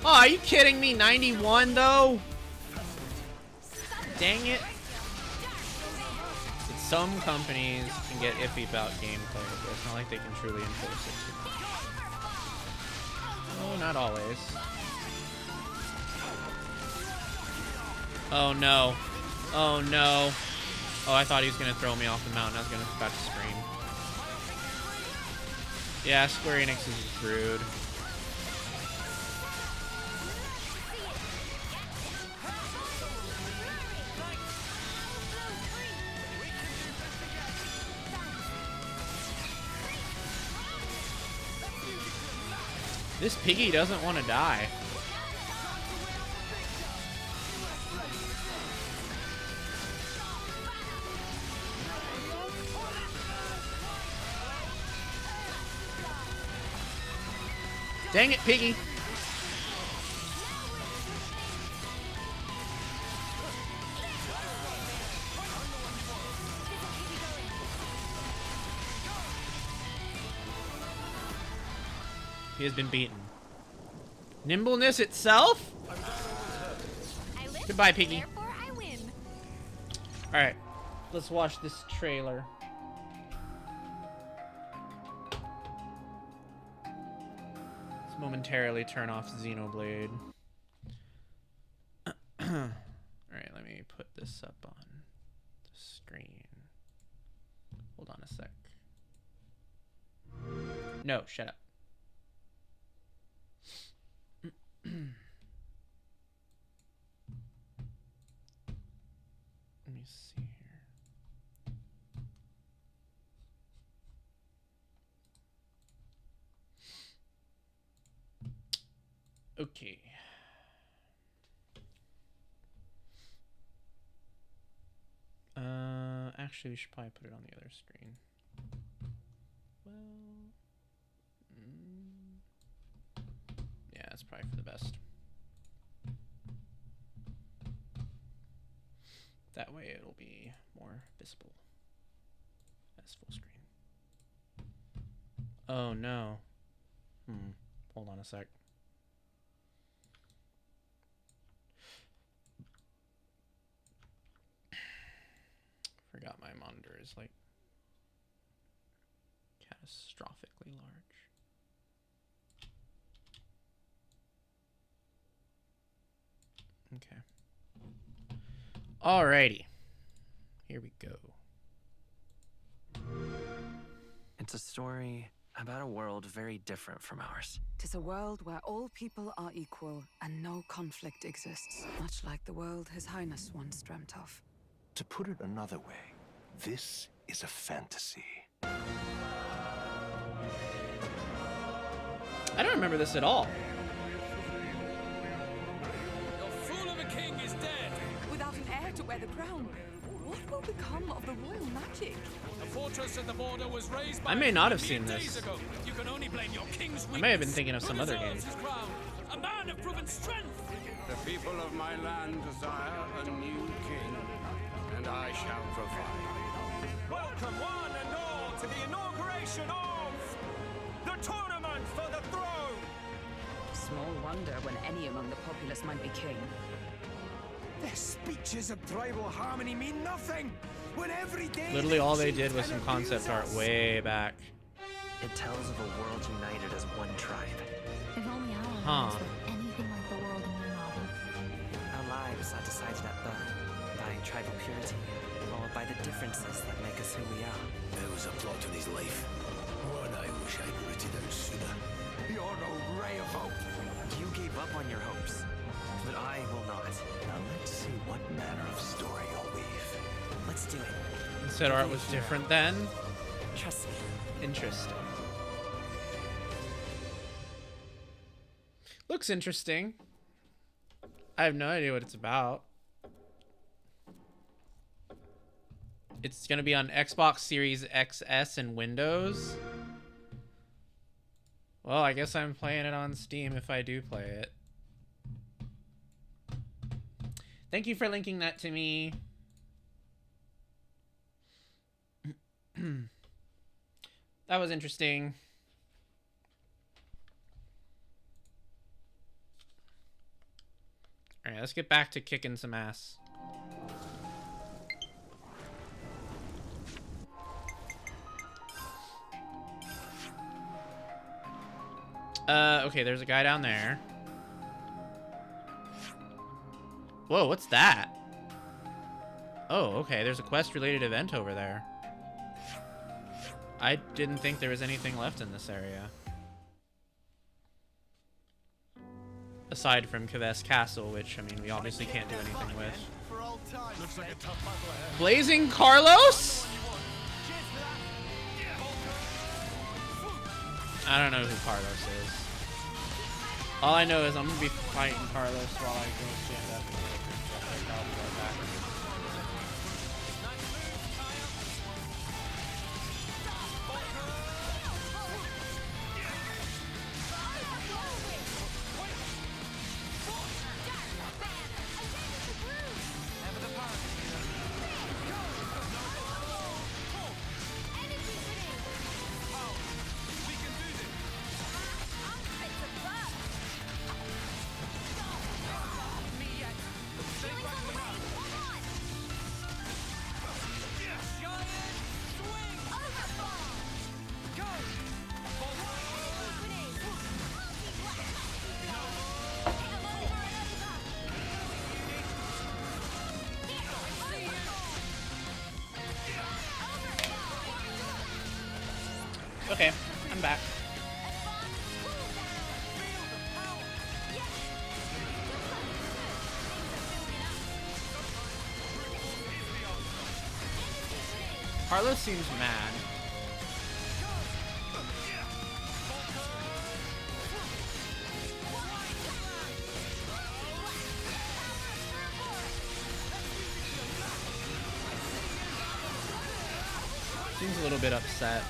Oh, are you kidding me? 91 though? Dang it. Some companies can get iffy about gameplay, but it's not like they can truly enforce it. Oh, not always. Oh no. Oh no. Oh, I thought he was gonna throw me off the mountain. I was gonna about to scream. Yeah, Square Enix is rude. This piggy doesn't want to die. Dang it, piggy. He has been beaten. Nimbleness itself? Goodbye, piggy. Alright, let's watch this trailer. Let's momentarily turn off Xenoblade. Alright, let me put this up on the screen. Hold on a sec. No, shut up. Let me see here. Okay. Actually, we should probably put it on the other screen. Well, yeah, that's probably for the best. That way it'll be more visible as full screen. Oh no. Hold on a sec. Forgot my monitor is like catastrophically large. Okay. Alrighty. Here we go. It's a story about a world very different from ours. 'Tis a world where all people are equal and no conflict exists, much like the world His Highness once dreamt of. To put it another way, this is a fantasy. I don't remember this at all. Your fool of a king is dead. Without an heir to wear the crown, what will become of the royal magic? The fortress at the border was razed by I may not have mere seen days this. ago. You can only blame your king's I may have been weakness. thinking of some Who other deserves game. his crown? A man of proven strength. The people of my land desire a new king, and I shall provide. Welcome one and all to the inauguration of the tournament for the throne. Small wonder when any among the populace might be king. Their speeches of tribal harmony mean nothing when every day Literally all they did was some concept art way back. It tells of a world united as one tribe. If only our Huh. lives were anything like the world in your novel. Our lives are decided at birth by tribal purity or by the differences that make us who we are. There was a plot in his life. One I wish I'd written out sooner. You're no ray of hope. You gave up on your hopes, but I will not. Now let's see what manner of story you'll weave. Let's do it. You said art was different then? Trust me. Interesting. Looks interesting. I have no idea what it's about. It's gonna be on Xbox Series XS and Windows. Well, I guess I'm playing it on Steam if I do play it. Thank you for linking that to me. That was interesting. Alright, let's get back to kicking some ass. Okay, there's a guy down there. Whoa, what's that? Oh, okay, there's a quest-related event over there. I didn't think there was anything left in this area. Aside from Kavess Castle, which, I mean, we obviously can't do anything with. Looks like a tough battle ahead. Blazing Carlos? I don't know who Carlos is. All I know is I'm gonna be fighting Carlos while I go stand up and I'll be right back. Okay, I'm back. Carlos seems mad. Seems a little bit upset.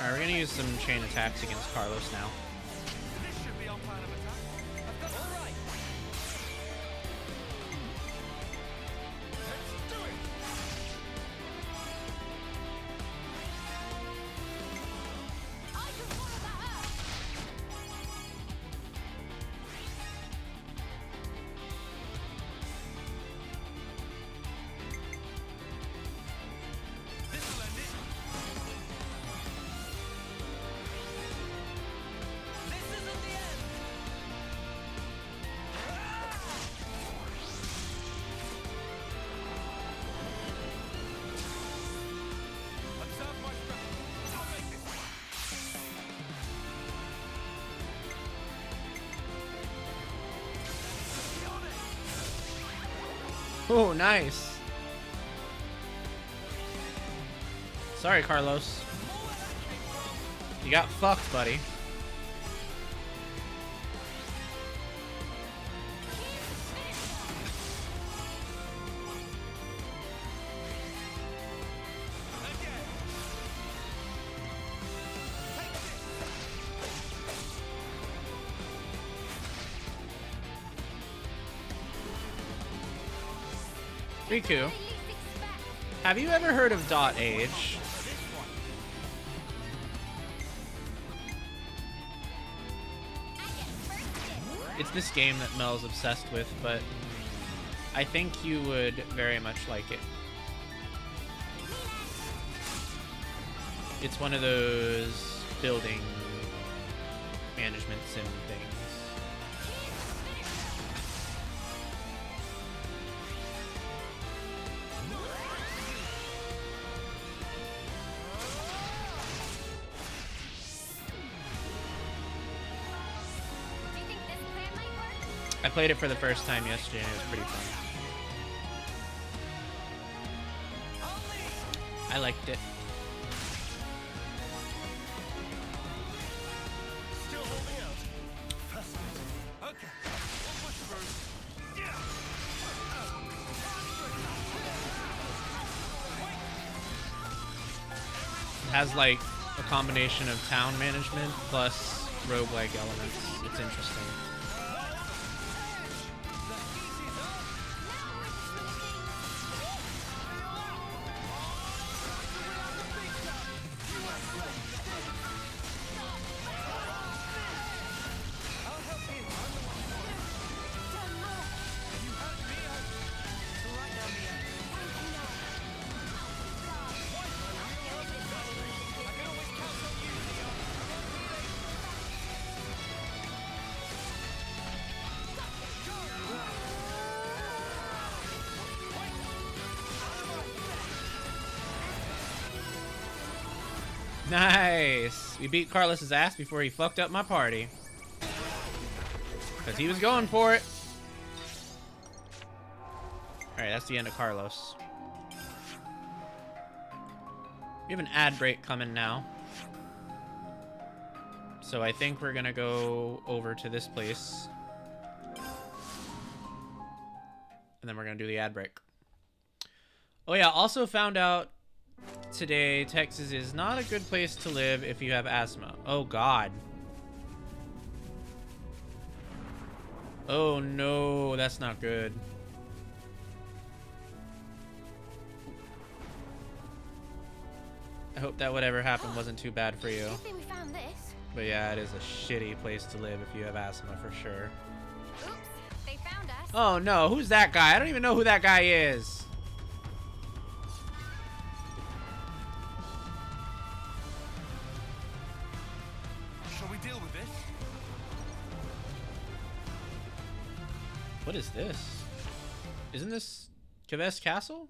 Alright, we're gonna use some chain attacks against Carlos now. This should be on plan of attack. I've got all right. Let's do it. I can follow that up. This'll end it. Oh, nice. Sorry, Carlos. You got fucked, buddy. Riku, have you ever heard of Dot Age? It's this game that Mel's obsessed with, but I think you would very much like it. It's one of those building management sim things. I played it for the first time yesterday and it was pretty fun. I liked it. Still holding out. Fascinating. Okay. We'll push through. Yeah. It has like a combination of town management plus roguelike elements. It's interesting. Nice! We beat Carlos's ass before he fucked up my party. Because he was going for it. Alright, that's the end of Carlos. We have an ad break coming now. So I think we're gonna go over to this place. And then we're gonna do the ad break. Oh yeah, also found out today Texas is not a good place to live if you have asthma. Oh god. Oh no, that's not good. I hope that whatever happened wasn't too bad for you. Good thing we found this. But yeah, it is a shitty place to live if you have asthma for sure. Oops, they found us. Oh no, who's that guy? I don't even know who that guy is. Shall we deal with this? What is this? Isn't this Kve's castle?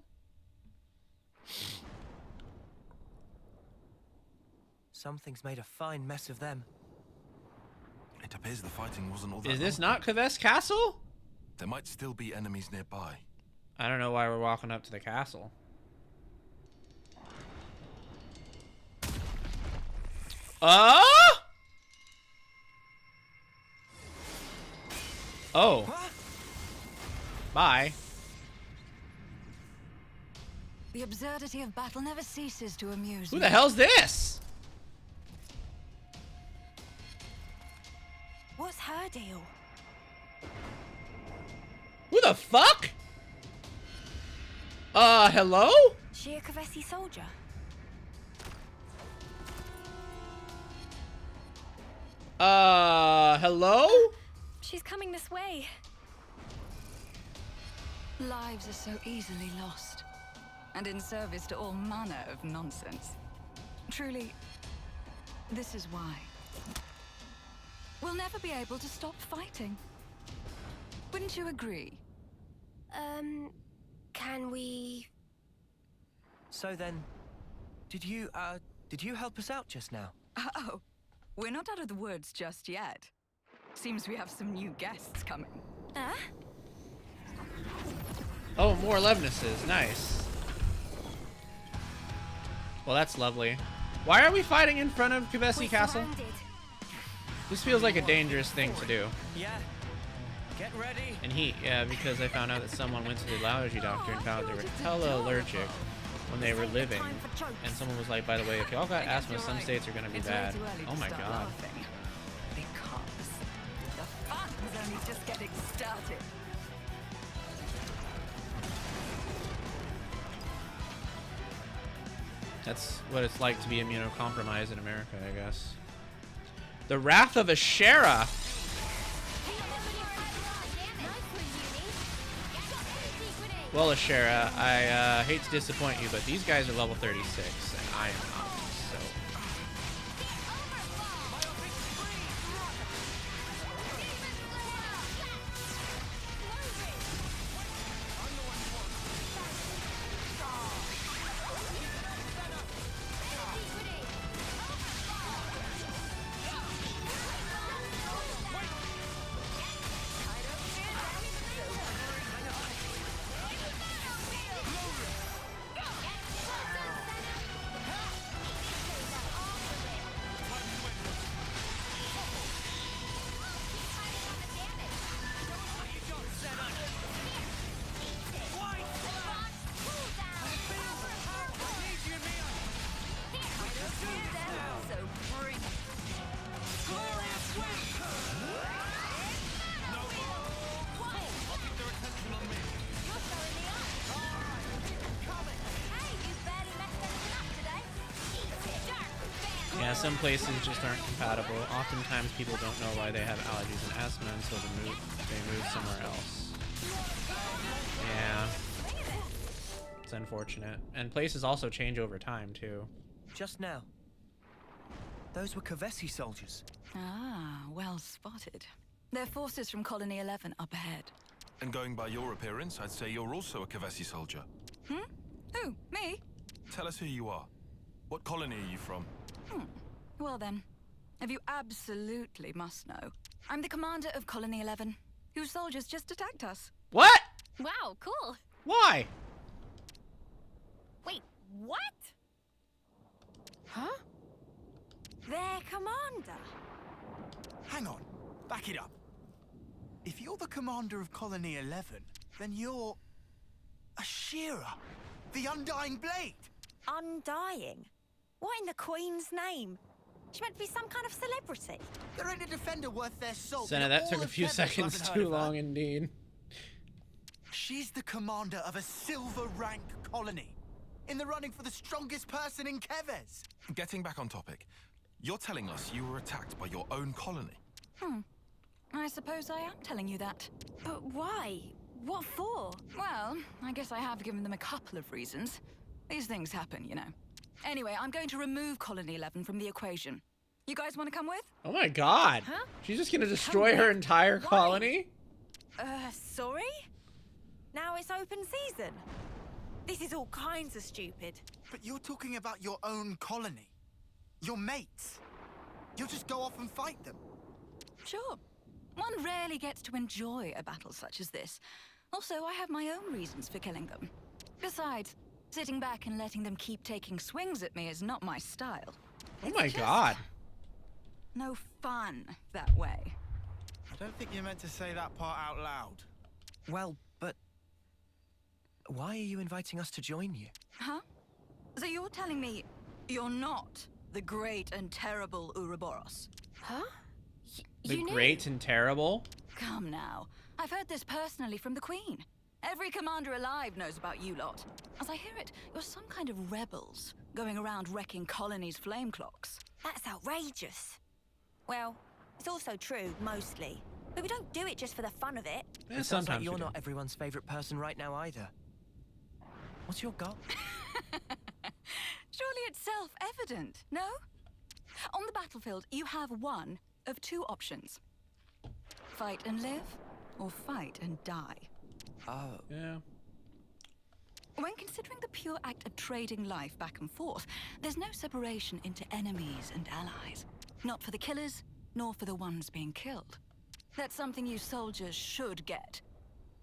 Something's made a fine mess of them. It appears the fighting wasn't all that Is this long. not Kve's castle? There might still be enemies nearby. I don't know why we're walking up to the castle. Oh. Bye. The absurdity of battle never ceases to amuse Who me. the hell's this? What's her deal? Who the fuck? Hello? She a Kavesi soldier? Hello? She's coming this way. Lives are so easily lost, and in service to all manner of nonsense. Truly, this is why. We'll never be able to stop fighting. Wouldn't you agree? Can we... So then, did you help us out just now? Oh, we're not out of the woods just yet. Seems we have some new guests coming. Oh, more Levnesses. Nice. Well, that's lovely. Why are we fighting in front of Kavesi Castle? This feels like a dangerous thing to do. Yeah. Get ready. And heat, yeah, because I found out that someone went to the allergy doctor and found out they were hella-allergic when they were living. And someone was like, by the way, if y'all got asthma, some states are gonna be bad. Oh my god. Because the fun's only just getting started. That's what it's like to be immunocompromised in America, I guess. The Wrath of Ashera. Well, Ashera, I hate to disappoint you, but these guys are level 36, and I am not, so... Yeah, some places just aren't compatible. Oftentimes people don't know why they have allergies and asthma until they move somewhere else. Yeah. It's unfortunate. And places also change over time, too. Just now. Those were Kavesi soldiers. Ah, well spotted. They're forces from Colony 11 up ahead. And going by your appearance, I'd say you're also a Kavesi soldier. Hmm? Who? Me? Tell us who you are. What colony are you from? Well then, if you absolutely must know, I'm the commander of Colony 11, whose soldiers just attacked us. What? Wow, cool. Why? Wait, what? Huh? Their commander. Hang on. Back it up. If you're the commander of Colony 11, then you're... Ashera, the Undying Blade. Undying? What in the Queen's name? She meant to be some kind of celebrity. There ain't a defender worth their salt. Senna, in that all took a of few Devon. seconds Haven't heard too of her. long indeed. She's the commander of a silver rank colony. In the running for the strongest person in Keves. Getting back on topic, you're telling us you were attacked by your own colony. I suppose I am telling you that. But why? What for? Well, I guess I have given them a couple of reasons. These things happen, you know. Anyway, I'm going to remove Colony 11 from the equation. You guys want to come with? Oh my god. Huh? She's just gonna destroy her entire Why? colony? Sorry? Now it's open season. This is all kinds of stupid. But you're talking about your own colony. Your mates. You'll just go off and fight them. Sure. One rarely gets to enjoy a battle such as this. Also, I have my own reasons for killing them. Besides, sitting back and letting them keep taking swings at me is not my style. Oh It's my just god. no fun that way. I don't think you're meant to say that part out loud. Well, but... why are you inviting us to join you? Huh? So you're telling me you're not the great and terrible Ouroboros? Huh? The You knew? great and terrible? Come now. I've heard this personally from the Queen. Every commander alive knows about you lot. As I hear it, you're some kind of rebels, going around wrecking colonies' flame clocks. That's outrageous. Well, it's also true, mostly. But we don't do it just for the fun of it. Eh, It sounds like sometimes you're we do. not everyone's favorite person right now either. What's your goal? Surely it's self-evident, no? On the battlefield, you have one of two options. Fight and live, or fight and die. Oh, Yeah. When considering the pure act of trading life back and forth, there's no separation into enemies and allies. Not for the killers, nor for the ones being killed. That's something you soldiers should get.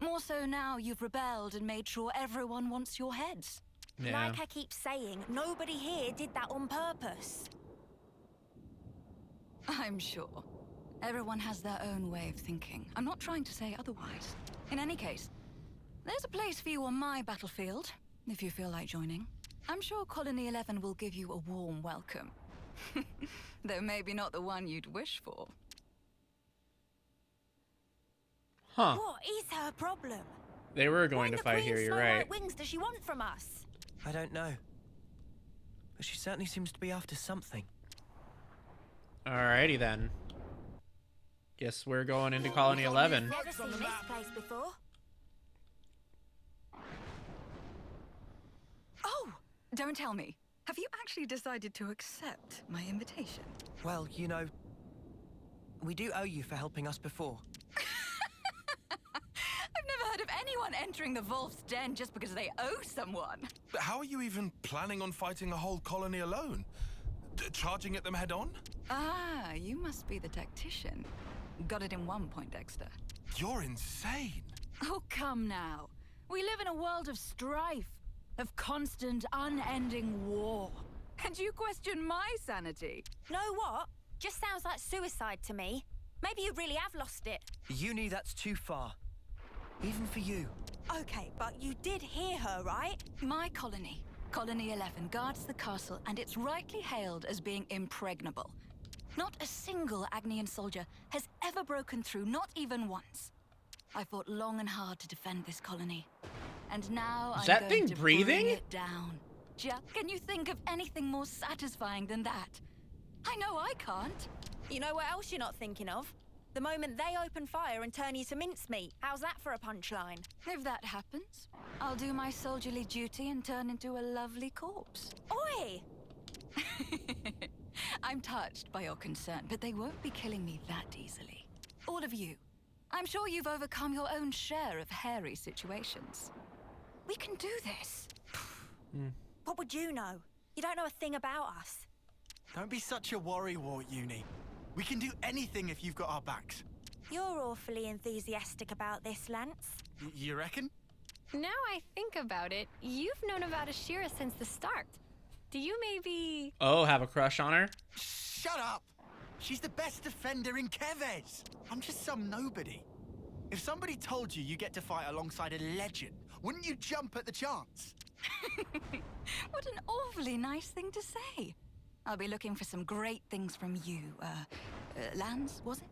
More so now you've rebelled and made sure everyone wants your heads. Yeah. Like I keep saying, nobody here did that on purpose. I'm sure. Everyone has their own way of thinking. I'm not trying to say otherwise. In any case, there's a place for you on my battlefield, if you feel like joining. I'm sure Colony 11 will give you a warm welcome. Though maybe not the one you'd wish for. Huh. What is her problem? They were going What to fight here, you're Snow right. White wings does she want from us? I don't know. But she certainly seems to be after something. Alrighty then. Guess we're going into Colony 11. Never seen this place before. Oh, don't tell me. Have you actually decided to accept my invitation? Well, you know, we do owe you for helping us before. I've never heard of anyone entering the Wolf's Den just because they owe someone. But how are you even planning on fighting a whole colony alone? Charging at them head on? Ah, you must be the tactician. Got it in one point, Dexter. You're insane. Oh, come now. We live in a world of strife, of constant, unending war. And you question my sanity? Know what? Just sounds like suicide to me. Maybe you really have lost it. Uni, that's too far. Even for you. Okay, but you did hear her, right? My colony, Colony 11, guards the castle, and it's rightly hailed as being impregnable. Not a single Agnian soldier has ever broken through, not even once. I fought long and hard to defend this colony. And now Is I'm that going thing to breathing? bring it down. Jack, can you think of anything more satisfying than that? I know I can't. You know what else you're not thinking of? The moment they open fire and turn you to mincemeat. How's that for a punchline? If that happens, I'll do my soldierly duty and turn into a lovely corpse. Oi! I'm touched by your concern, but they won't be killing me that easily. All of you. I'm sure you've overcome your own share of hairy situations. We can do this. What would you know? You don't know a thing about us. Don't be such a worrywart, Uni. We can do anything if you've got our backs. You're awfully enthusiastic about this, Lance. You reckon? Now I think about it, you've known about Ashira since the start. Do you maybe... Oh, have a crush on her? Shut up! She's the best defender in Keves. I'm just some nobody. If somebody told you get to fight alongside a legend, wouldn't you jump at the chance? What an awfully nice thing to say. I'll be looking for some great things from you. Lanz, was it?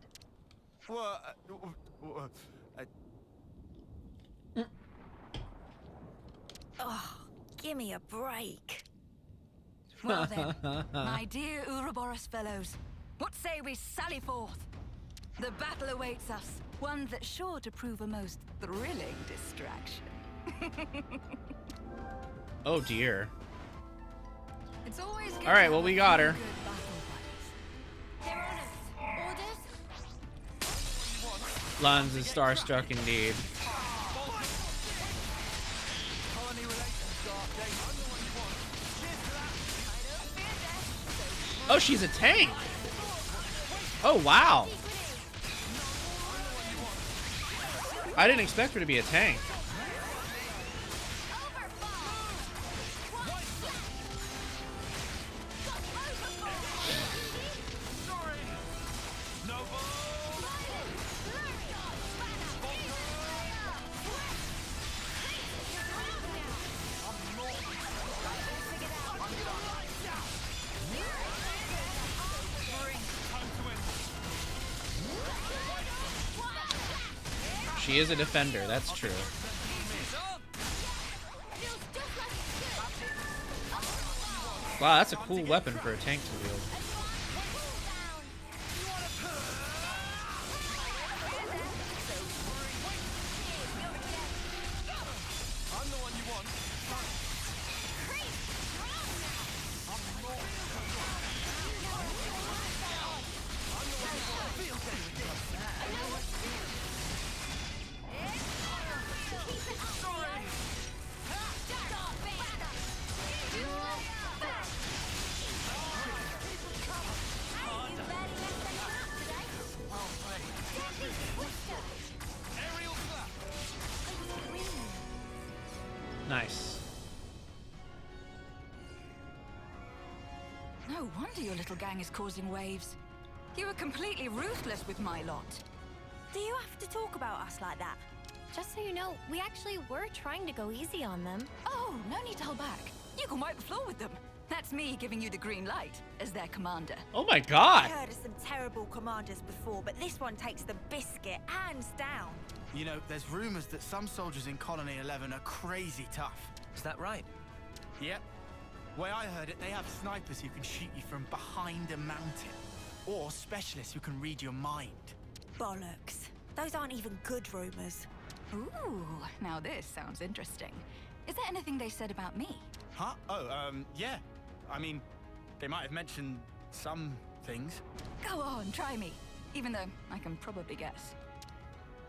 Oh, give me a break. Well then, my dear Ouroboros fellows, what say we sally forth? The battle awaits us, one that's sure to prove a most thrilling distraction. Oh dear. It's always good. All right, to well, have we a got few her. good battle buddies. Their honors. Orders? Lanz is starstruck indeed. Colony relations start date. Oh, she's a tank. Oh, wow. I didn't expect her to be a tank. She is a defender, that's true. Wow, that's a cool weapon for a tank to wield. Nice. No wonder your little gang is causing waves. You were completely ruthless with my lot. Do you have to talk about us like that? Just so you know, we actually were trying to go easy on them. Oh, no need to hold back. You can wipe the floor with them. That's me giving you the green light as their commander. Oh my I god! heard of some terrible commanders before, but this one takes the biscuit, hands down. You know, there's rumors that some soldiers in Colony 11 are crazy tough. Is that right? Yep. Way I heard it, they have snipers who can shoot you from behind a mountain. Or specialists who can read your mind. Bollocks. Those aren't even good rumors. Ooh, now this sounds interesting. Is there anything they said about me? Huh? Oh, yeah. I mean, they might have mentioned some things. Go on, try me. Even though I can probably guess.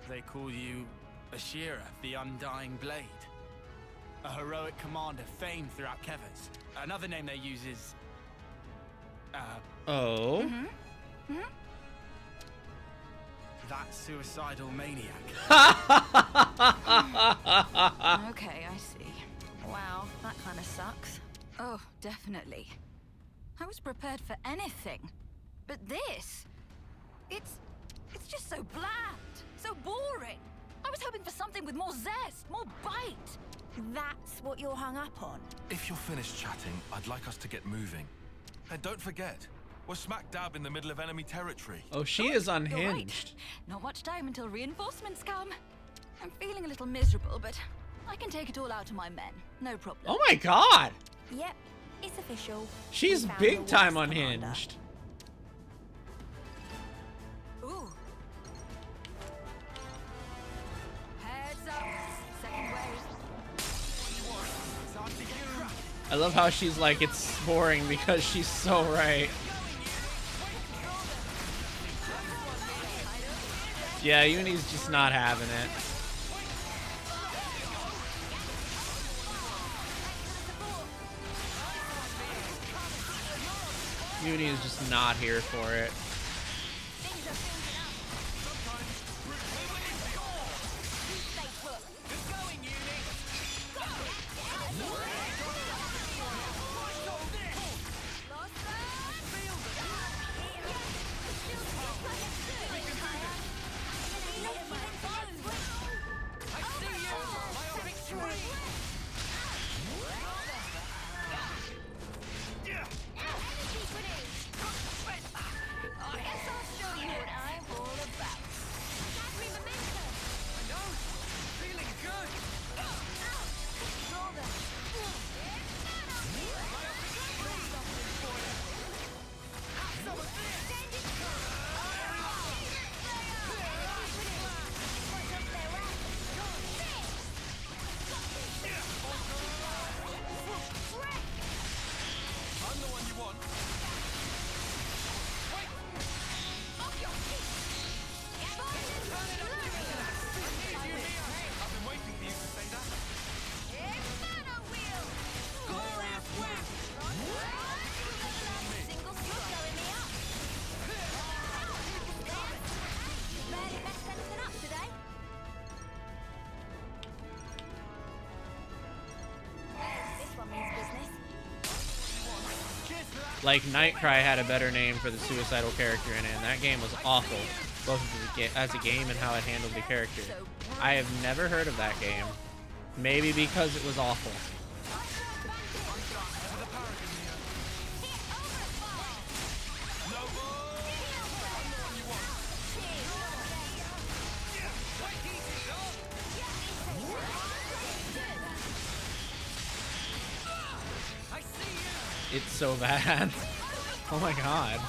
They call you Ashira, the Undying Blade. A heroic commander famed throughout Kevers. Another name they use is... Oh? that suicidal maniac. Okay, I see. Wow, that kind of sucks. Oh, definitely. I was prepared for anything. But this... It's just so bland, so boring. I was hoping for something with more zest, more bite. That's what you're hung up on? If you're finished chatting, I'd like us to get moving. And don't forget, we're smack dab in the middle of enemy territory. Oh, she is You're unhinged. right. Not much time until reinforcements come. I'm feeling a little miserable, but I can take it all out to my men. No problem. Oh my god! Yep, it's official. She's We found big the time worst commander. unhinged. Ooh. Heads up. Second wave. I love how she's like, it's boring because she's so right. Yeah, Uni's just not having it. Uni is just not here for it. Like, Nightcry had a better name for the suicidal character in it, and that game was awful, both as a game and how it handled the character. I have never heard of that game. Maybe because it was awful. It's so bad. Oh my god.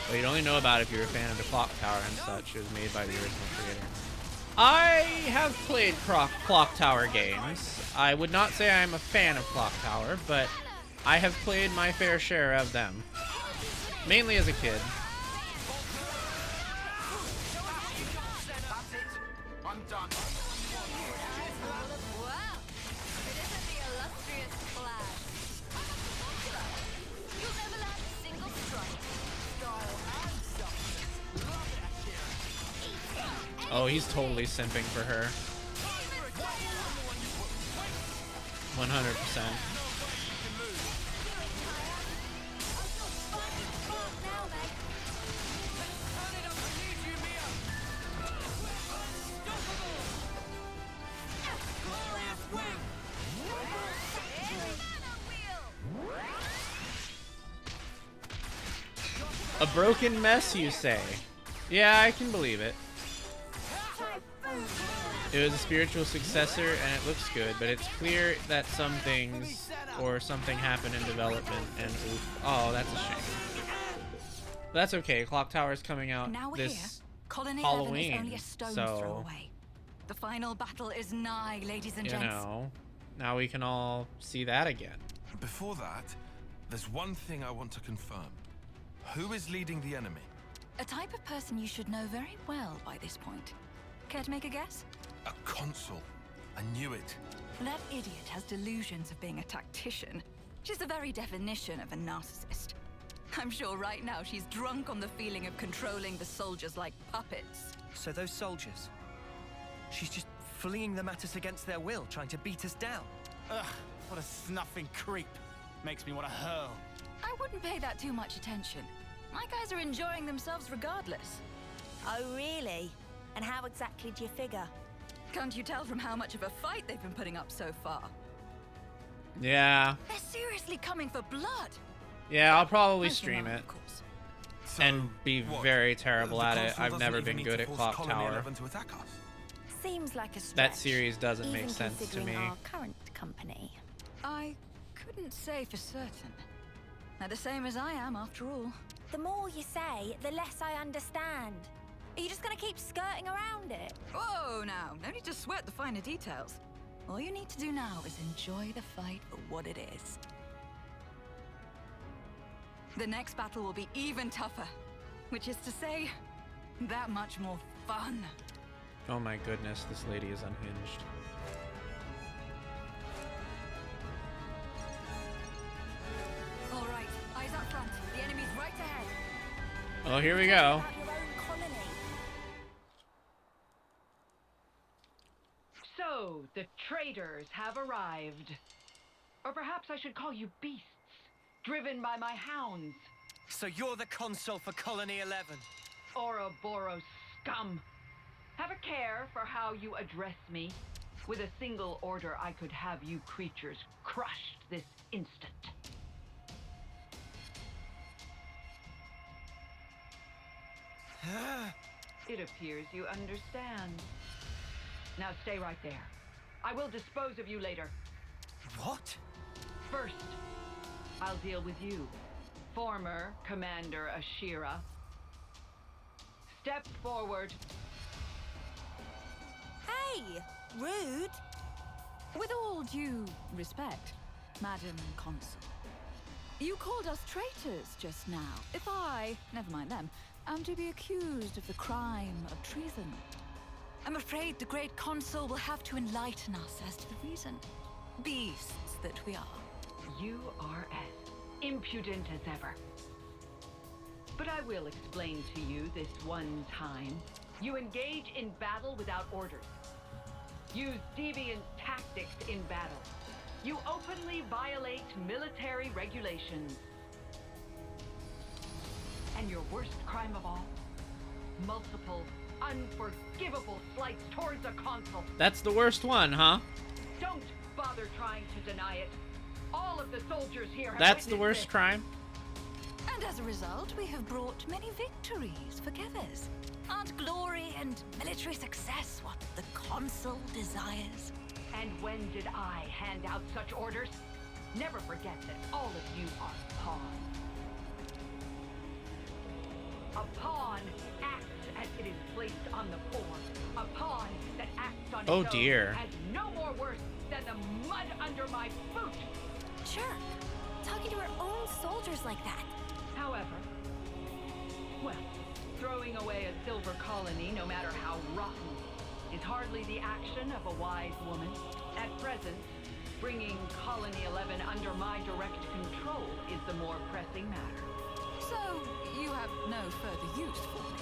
Well, you'd only know about it if you're a fan of the Clock Tower and such. It was made by the original creator. I have played Clock Tower games. I would not say I'm a fan of Clock Tower, but I have played my fair share of them. Mainly as a kid. I'm done. Wow! It isn't the illustrious Clash. You'll never land a single strike. Style and substance. Love it, Ashira. Oh, he's totally simping for her. 100%. A broken mess, you say? Yeah, I can believe it. It was a spiritual successor, and it looks good, but it's clear that some things or something happened in development, and oof. Oh, that's a shame. But that's okay. Clock Tower's coming out Now we're here. this Colony 11 is only Halloween, a stone's so throw away. The final battle is nigh, ladies and you gents. know, now we can all see that again. Before that, there's one thing I want to confirm. Who is leading the enemy? A type of person you should know very well by this point. Care to make a guess? A consul. I knew it. That idiot has delusions of being a tactician. She's the very definition of a narcissist. I'm sure right now she's drunk on the feeling of controlling the soldiers like puppets. So those soldiers, she's just fleeing them at us against their will, trying to beat us down. Ugh, what a snuffing creep. Makes me want to hurl. I wouldn't pay that too much attention. My guys are enjoying themselves regardless. Oh, really? And how exactly do you figure? Can't you tell from how much of a fight they've been putting up so far? Yeah. They're seriously coming for blood. Yeah, I'll probably And for stream money, it of course. So, and be what? very terrible The at it. consul I've doesn't never even been need good to at force Clock Colony Tower. 11 to attack us. Seems like a stretch. That series doesn't even make sense to considering me. our current company. I couldn't say for certain. They're the same as I am, after all. The more you say, the less I understand. Are you just gonna keep skirting around it? Whoa, now. No need to sweat the finer details. All you need to do now is enjoy the fight for what it is. The next battle will be even tougher. Which is to say, that much more fun. Oh my goodness, this lady is unhinged. All right, eyes up front. The enemy's right ahead. Well, here we go. About your own colony. So, the traders have arrived. Or perhaps I should call you beasts, driven by my hounds. So you're the consul for Colony 11. Ouroboros scum. Have a care for how you address me. With a single order, I could have you creatures crushed this instant. It appears you understand. Now stay right there. I will dispose of you later. What? First, I'll deal with you, former Commander Ashira. Step forward. Hey, rude. With all due respect, Madam Consul. You called us traitors just now. If I, never mind them, am to be accused of the crime of treason, I'm afraid the great consul will have to enlighten us as to the reason. Beasts that we are. You are as impudent as ever. But I will explain to you this one time. You engage in battle without orders. Use deviant tactics in battle. You openly violate military regulations. And your worst crime of all? Multiple, unforgivable slights towards a consul. That's the worst one, huh? Don't bother trying to deny it. All of the soldiers here have That's the witnessed worst it. crime? And as a result, we have brought many victories for Gethers. Aren't glory and military success what the consul desires? And when did I hand out such orders? Never forget that all of you are pawns. A pawn acts as it is placed on the board. A pawn that acts on Oh, its own dear. has no more worth than the mud under my boot. Jerk. Talking to her own soldiers like that. However, well, throwing away a silver colony, no matter how rotten, is hardly the action of a wise woman. At present, bringing Colony 11 under my direct control is the more pressing matter. So, you have no further use for me?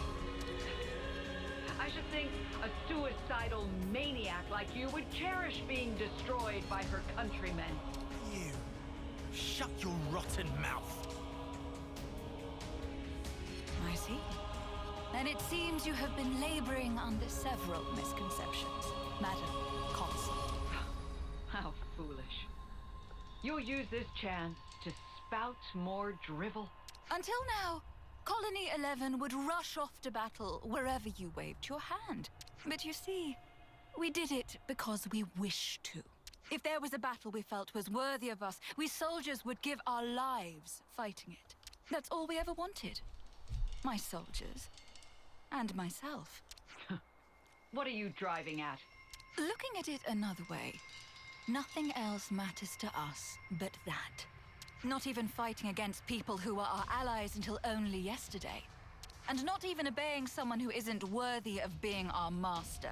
I should think a suicidal maniac like you would cherish being destroyed by her countrymen. You. Shut your rotten mouth. I see. And it seems you have been laboring under several misconceptions, Madam Consul. How foolish. You'll use this chance to spout more drivel. Until now, Colony 11 would rush off to battle wherever you waved your hand. But you see, we did it because we wished to. If there was a battle we felt was worthy of us, we soldiers would give our lives fighting it. That's all we ever wanted. My soldiers. And myself. What are you driving at? Looking at it another way, nothing else matters to us but that. Not even fighting against people who were our allies until only yesterday. And not even obeying someone who isn't worthy of being our master.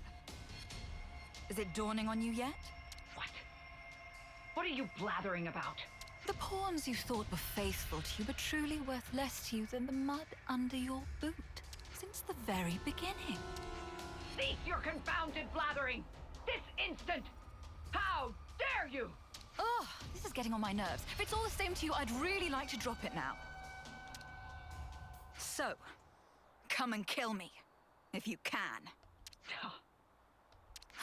Is it dawning on you yet? What? What are you blathering about? The pawns you thought were faithful to you were truly worth less to you than the mud under your boot. Since the very beginning. Cease your confounded blathering! This instant! How dare you! Oh, this is getting on my nerves. If it's all the same to you, I'd really like to drop it now. So, come and kill me, if you can.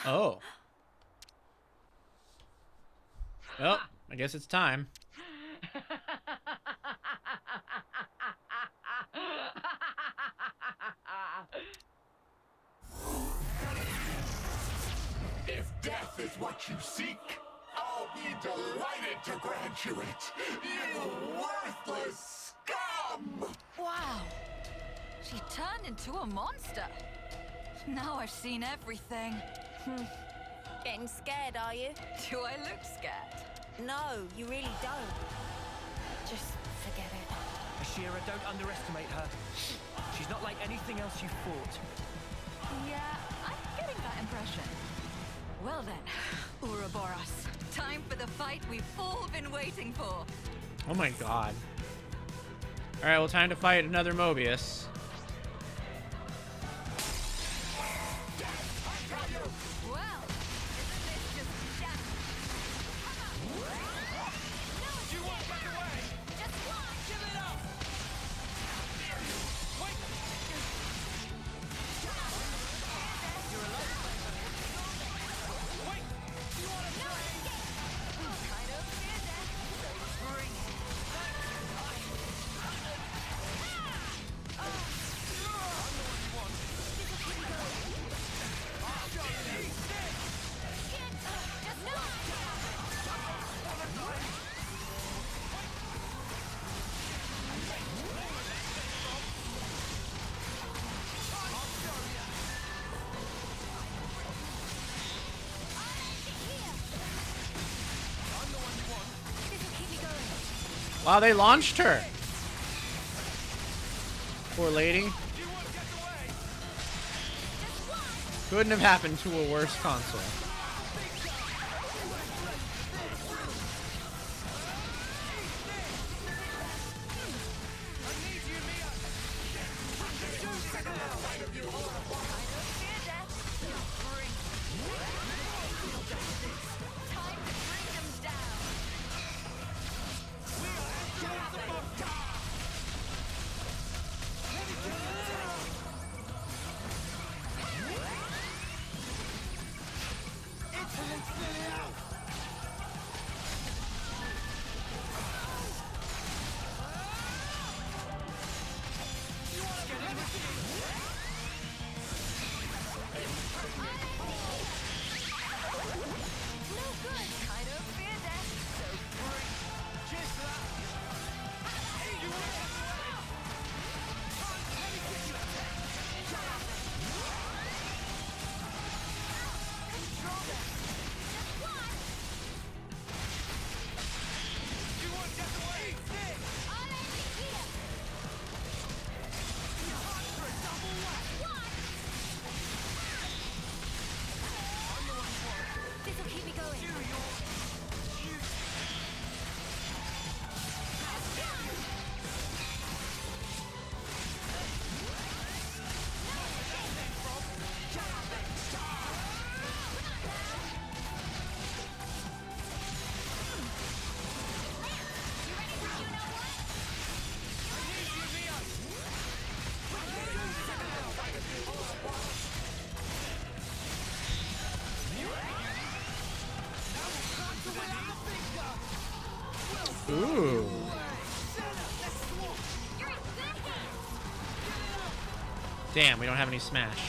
Oh. Well, I guess it's time. If death is what you seek, I'll be delighted to grant you it, you worthless scum! Wow. She turned into a monster. Now I've seen everything. Getting scared, are you? Do I look scared? No, you really don't. Just forget it. Ashira, don't underestimate her. She's not like anything else you fought. Yeah, I'm getting that impression. Well then, Ouroboros. Time for the fight we've all been waiting for. Oh my god. Alright, well, time to fight another Mobius. Well, isn't this just death? You won't get away! Just one! Give it up! Wait! You're alive. Wait! You wanna play? I don't fear death, so bring it. Wow, they launched her. Poor lady. Couldn't have happened to a worse console. Ooh. Damn, we don't have any smash.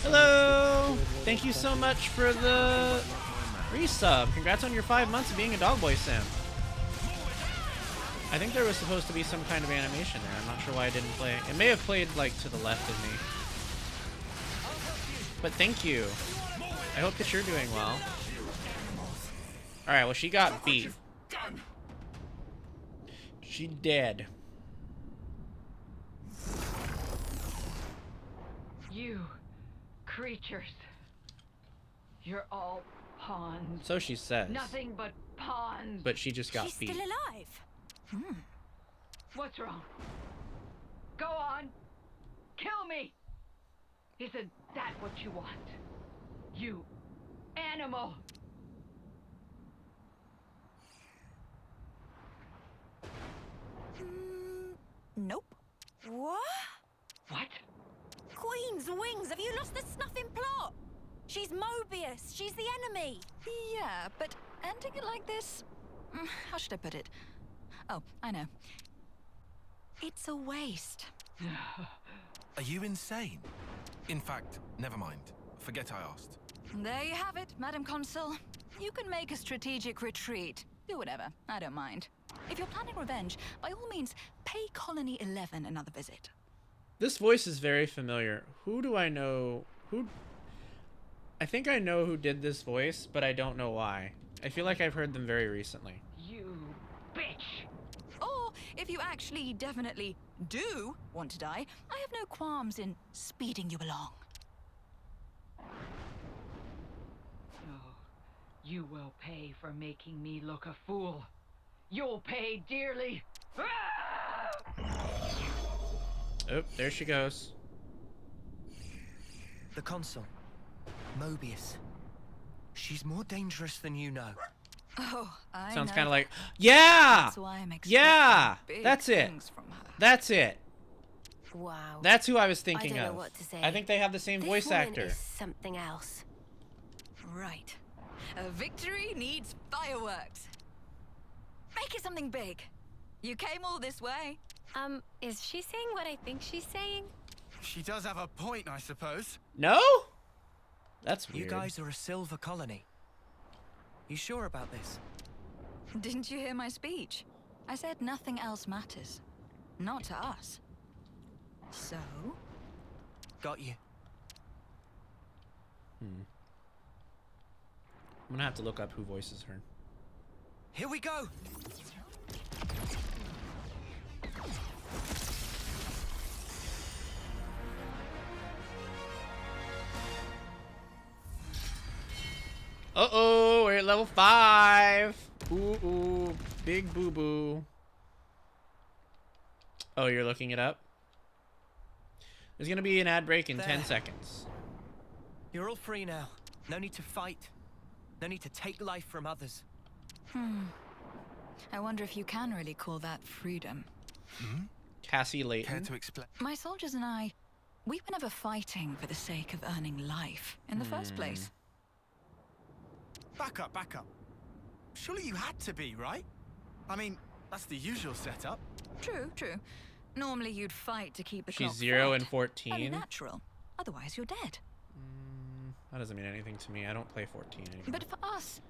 Hello! Thank you so much for the resub. Congrats on your 5 months of being a Dogboy Sim. I think there was supposed to be some kind of animation there. I'm not sure why I didn't play. It may have played like to the left of me. But thank you. I hope that you're doing well. Alright, well she got beat. She dead. You creatures. You're all pawns. So she says. Nothing but pawns. But she just got She's beat. still alive. What's wrong? Go on. Kill me. Isn't that what you want? You animal. Nope. What? What? Queen's wings! Have you lost the snuffing plot? She's Mobius. She's the enemy. Yeah, but ending it like this... how should I put it? Oh, I know. It's a waste. Are you insane? In fact, never mind. Forget I asked. There you have it, Madam Consul. You can make a strategic retreat. Do whatever. I don't mind. If you're planning revenge, by all means, pay Colony 11 another visit. This voice is very familiar. Who do I know? I think I know who did this voice, but I don't know why. I feel like I've heard them very recently. You bitch. Or, if you actually definitely do want to die, I have no qualms in speeding you along. Oh, you will pay for making me look a fool. You'll pay dearly. Oh, there she goes. The Consul. Mobius. She's more dangerous than you know. Oh, I Sounds know. kind of like, yeah! That's why I'm expecting Yeah! big That's it. things from her. That's it. Wow. That's who I was thinking I don't of. know what to say. I think they have the same This voice woman actor. is something else. Right. A victory needs fireworks. Make it something big. You came all this way. Is she saying what I think she's saying? She does have a point, I suppose. No? That's weird. You guys are a silver colony. You sure about this? Didn't you hear my speech? I said nothing else matters. Not to us. So? Got you. I'm gonna have to look up who voices her. Here we go! Uh-oh, we're at level 5. Ooh, big boo-boo. Oh, you're looking it up? There's gonna be an ad break in 10 seconds. You're all free now. No need to fight. No need to take life from others. I wonder if you can really call that freedom. Cassie Layton. Care to explain? My soldiers and I, we were never fighting for the sake of earning life in the first place. Back up, back up. Surely you had to be, right? I mean, that's the usual setup. True, true. Normally you'd fight to keep the She's clock 0 and fed. 14. Only natural. Otherwise you're dead. That doesn't mean anything to me. I don't play 14 anymore. But for us,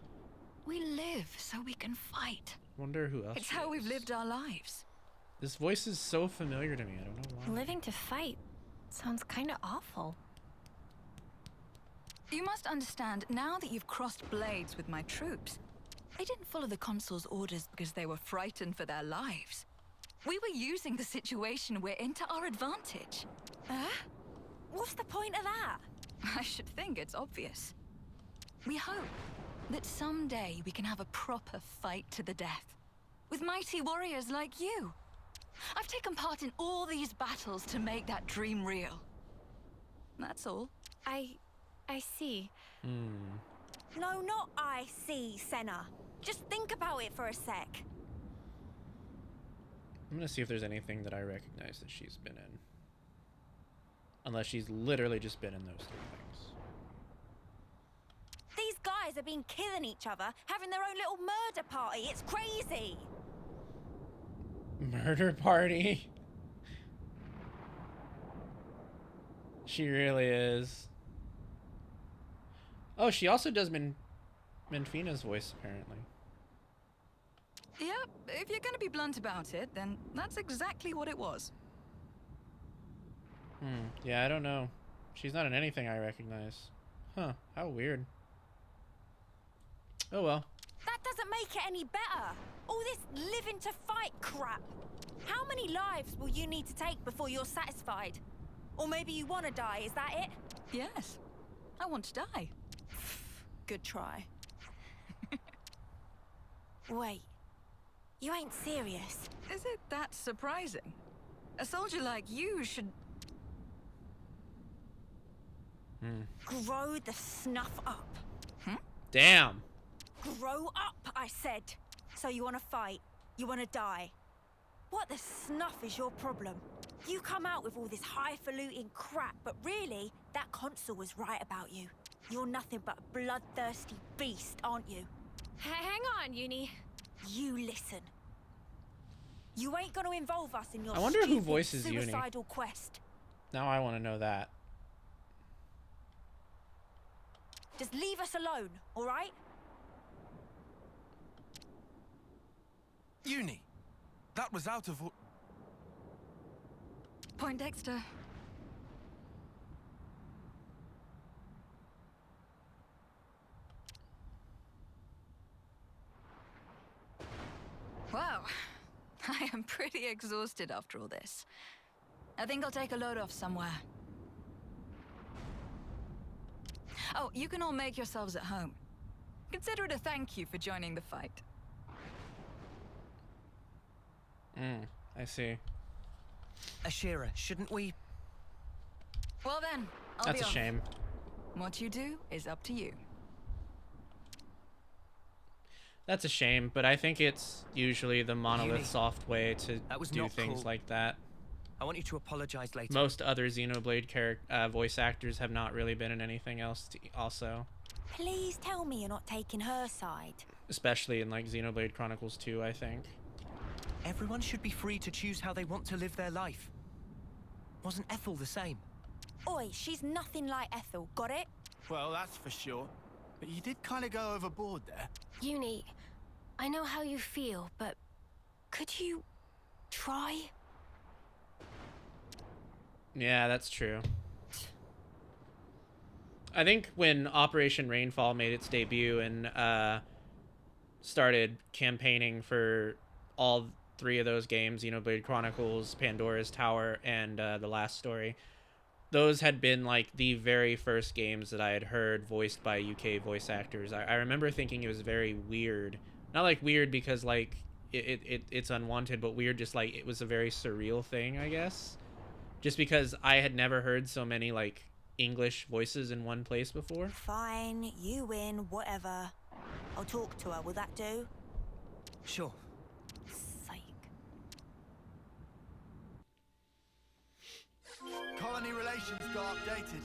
we live so we can fight. Wonder who else. It's she how is. we've lived our lives. This voice is so familiar to me. I don't know why. Living to fight sounds kind of awful. You must understand, now that you've crossed blades with my troops, they didn't follow the consul's orders because they were frightened for their lives. We were using the situation we're in to our advantage. What's the point of that? I should think it's obvious. We hope that someday we can have a proper fight to the death, with mighty warriors like you. I've taken part in all these battles to make that dream real. That's all. I see. No, not I see, Senna. Just think about it for a sec. I'm gonna see if there's anything that I recognize that she's been in. Unless she's literally just been in those 3 things. These guys have been killing each other, having their own little murder party. It's crazy. Murder party? She really is. Oh, she also does Menfina's voice, apparently. Yep, if you're gonna be blunt about it, then that's exactly what it was. Yeah, I don't know. She's not in anything I recognize. Huh, how weird. Oh well. That doesn't make it any better. All this living to fight crap. How many lives will you need to take before you're satisfied? Or maybe you want to die, is that it? Yes, I want to die. Good try. Wait, you ain't serious? Is it that surprising? A soldier like you should... Grow the snuff up. Damn. Grow up, I said. So you want to fight? You want to die? What the snuff is your problem? You come out with all this highfalutin crap, but really, that consul was right about you. You're nothing but a bloodthirsty beast, aren't you? Hang on, Uni. You listen. You ain't gonna involve us in your I wonder who stupid voices Uni. suicidal quest. Now I want to know that. Just leave us alone, all right? Uni, that was out of... Point Dexter. Wow, I am pretty exhausted after all this. I think I'll take a load off somewhere. Oh, you can all make yourselves at home. Consider it a thank you for joining the fight. I see. Ashira, shouldn't we? Well then, I'll That's be a off. shame. What you do is up to you. That's a shame, but I think it's usually the Monolith Uni. Soft way to That was do not things cool. like that. I want you to apologize later. Most other Xenoblade voice actors have not really been in anything else also. Please tell me you're not taking her side. Especially in like Xenoblade Chronicles 2, I think. Everyone should be free to choose how they want to live their life. Wasn't Ethel the same? Oi, she's nothing like Ethel, got it? Well, that's for sure. But you did kind of go overboard there. Uni, I know how you feel, but could you try? Yeah, that's true. I think when Operation Rainfall made its debut and started campaigning for all 3 of those games, Xenoblade Chronicles, Pandora's Tower, and The Last Story, those had been like the very first games that I had heard voiced by UK voice actors. I remember thinking it was very weird. Not like weird because like it's unwanted, but weird just like it was a very surreal thing, I guess. Just because I had never heard so many like English voices in one place before. Fine, you win, whatever. I'll talk to her, will that do? Sure. Sake. Colony relations got updated.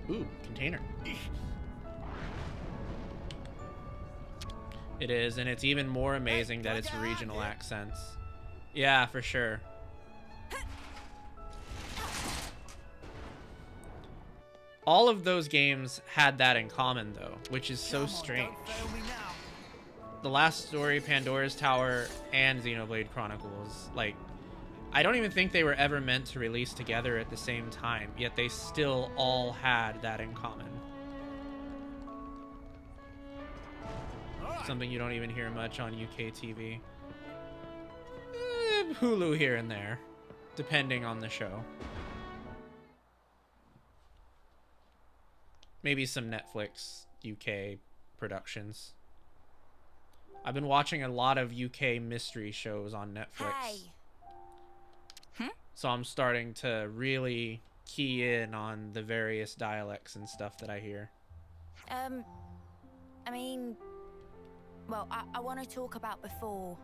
Ooh, container. It is, and it's even more amazing that it's regional accents. Yeah, for sure. All of those games had that in common, though, which is so strange. The Last Story, Pandora's Tower, and Xenoblade Chronicles, like, I don't even think they were ever meant to release together at the same time, yet they still all had that in common. Something you don't even hear much on UK TV. Hulu here and there, depending on the show. Maybe some Netflix UK productions. I've been watching a lot of UK mystery shows on Netflix. Hey. So I'm starting to really key in on the various dialects and stuff that I hear. I mean, well, I want to talk about before.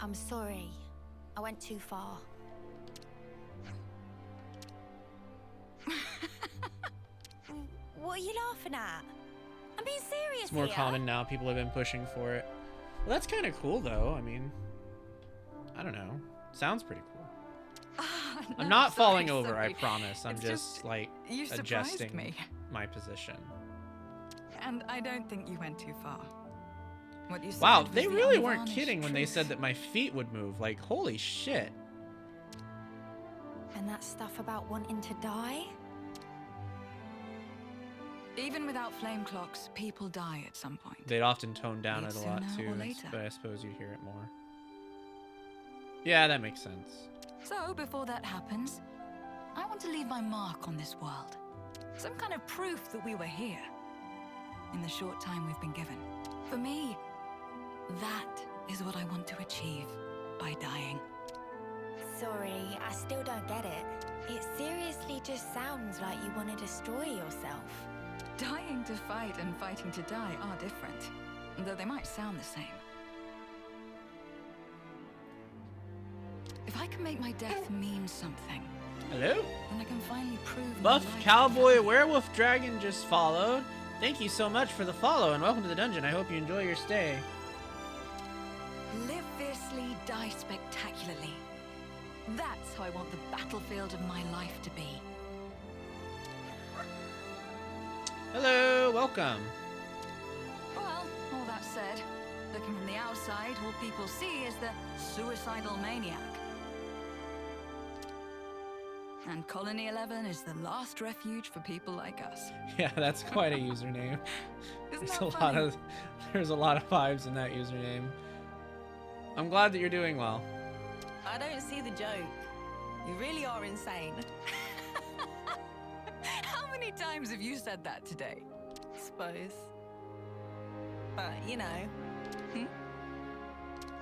I'm sorry. I went too far. What are you laughing at? I'm being serious. It's more here. common now. People have been pushing for it. Well, that's kind of cool, though. I mean, I don't know. Sounds pretty cool. No, I'm not sorry, falling over, sorry. I promise. I'm It's just like you surprised adjusting me. my position. And I don't think you went too far. What you said Wow, was they the really weren't unvarnished kidding when they truth. said that my feet would move. Like, holy shit. And that stuff about wanting to die? Even without flame clocks, people die at some point. They'd often tone down Be it it a lot sooner too, or later. but I suppose you'd hear it more. Yeah, that makes sense. So, before that happens, I want to leave my mark on this world. Some kind of proof that we were here in the short time we've been given. For me, that is what I want to achieve by dying. Sorry, I still don't get it. It seriously just sounds like you want to destroy yourself. Dying to fight and fighting to die are different, though they might sound the same. If I can make my death mean something, Hello? then I can finally prove Buff my life Cowboy value. Werewolf Dragon just followed. Thank you so much for the follow and welcome to the dungeon. I hope you enjoy your stay. Live fiercely, die spectacularly. That's how I want the battlefield of my life to be. Hello, welcome. Well, all that said, looking from the outside, all people see is the suicidal maniac. And Colony 11 is the last refuge for people like us. Yeah, that's quite a username. Isn't There's that a funny? there's a lot of vibes in that username. I'm glad that you're doing well. I don't see the joke. You really are insane. How many times have you said that today? Suppose. But, you know.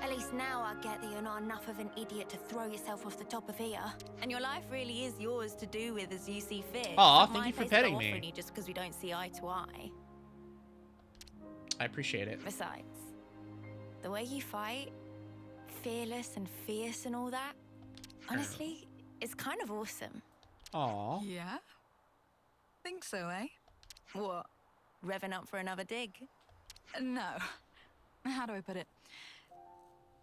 At least now I get that you're not enough of an idiot to throw yourself off the top of here. And your life really is yours to do with as you see fit. Aw, It's not thank my you for place to petting go me. offering you just because we don't see eye to eye. I appreciate it. Besides, the way you fight, fearless and fierce and all that, honestly, it's kind of awesome. Aw. Yeah? Think so, eh? What? Revving up for another dig? No. How do I put it?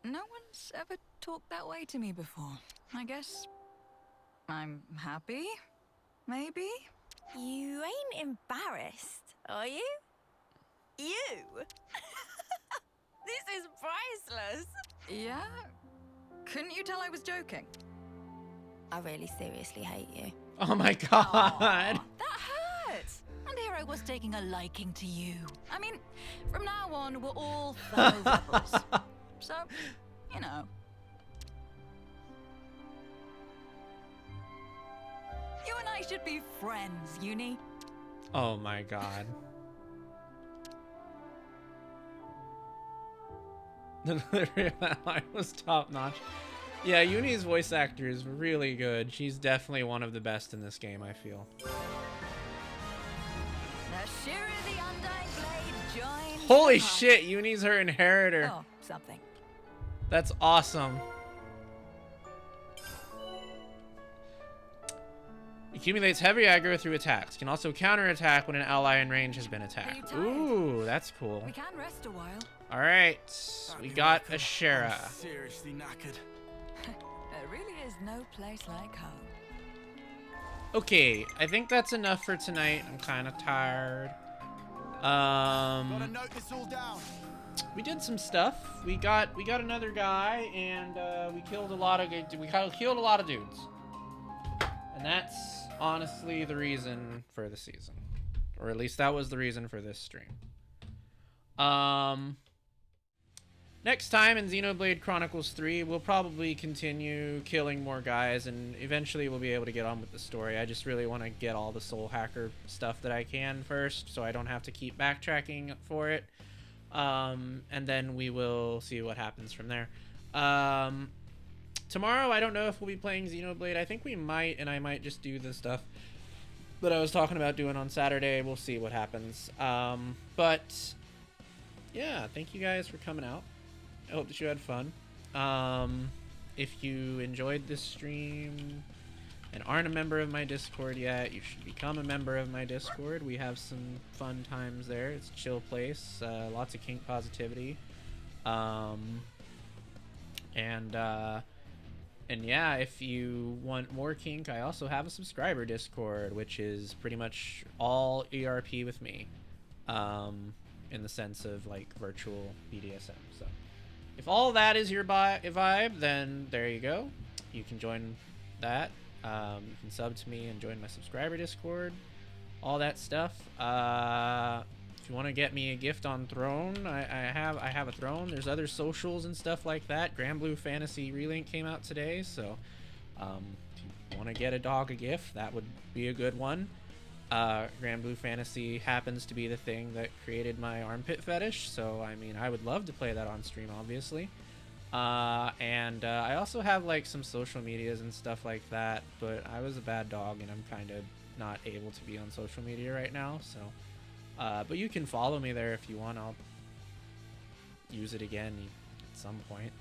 No one's ever talked that way to me before. I guess I'm happy, maybe? You ain't embarrassed, are you? You? This is priceless. Yeah? Couldn't you tell I was joking? I really seriously hate you. Oh my god. That hurts! And here I was taking a liking to you. I mean, from now on, we're all fellow rebels. So, you know. You and I should be friends, Uni. Oh my god. The delivery of that line was top notch. Yeah, Uni's voice actor is really good. She's definitely one of the best in this game, I feel. Ashira the Undying Blade joins. Holy shit, Uni's her inheritor. Oh, something. That's awesome. Accumulates heavy aggro through attacks. Can also counterattack when an ally in range has been attacked. Ooh, that's cool. We can rest a while. All right, we got Ashera. I'm seriously knackered. There really is no place like home. Okay, I think that's enough for tonight. I'm kind of tired. Gotta note this all down. We did some stuff. We got another guy, and we killed a lot of dudes, and that's honestly the reason for the season, or at least that was the reason for this stream. Next time in Xenoblade Chronicles 3, we'll probably continue killing more guys, and eventually we'll be able to get on with the story. I just really want to get all the soul hacker stuff that I can first, so I don't have to keep backtracking for it. And then we will see what happens from there. Tomorrow, I don't know if we'll be playing Xenoblade. I think we might, and I might just do the stuff that I was talking about doing on Saturday. We'll see what happens. But yeah, thank you guys for coming out. I hope that you had fun. If you enjoyed this stream and aren't a member of my Discord yet, you should become a member of my Discord. We have some fun times there. It's a chill place. Lots of kink positivity. And yeah, if you want more kink, I also have a subscriber Discord, which is pretty much all ERP with me, in the sense of like virtual BDSM. So if all that is your vibe, then there you go. You can join that. You can sub to me and join my subscriber Discord. All that stuff. If you want to get me a gift on Throne, I have a Throne. There's other socials and stuff like that. Granblue Fantasy Relink came out today, so if you want to get a dog a gift, that would be a good one. Granblue Fantasy happens to be the thing that created my armpit fetish, so I mean, I would love to play that on stream, obviously. And I also have like some social medias and stuff like that, but I was a bad dog and I'm kind of not able to be on social media right now, so but you can follow me there if you want. I'll use it again at some point.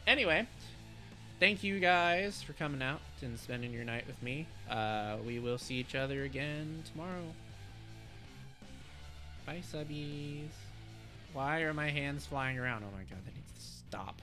Anyway, thank you guys for coming out and spending your night with me. We will see each other again tomorrow. Bye, subbies. Why are my hands flying around? Oh my god, that needs to stop.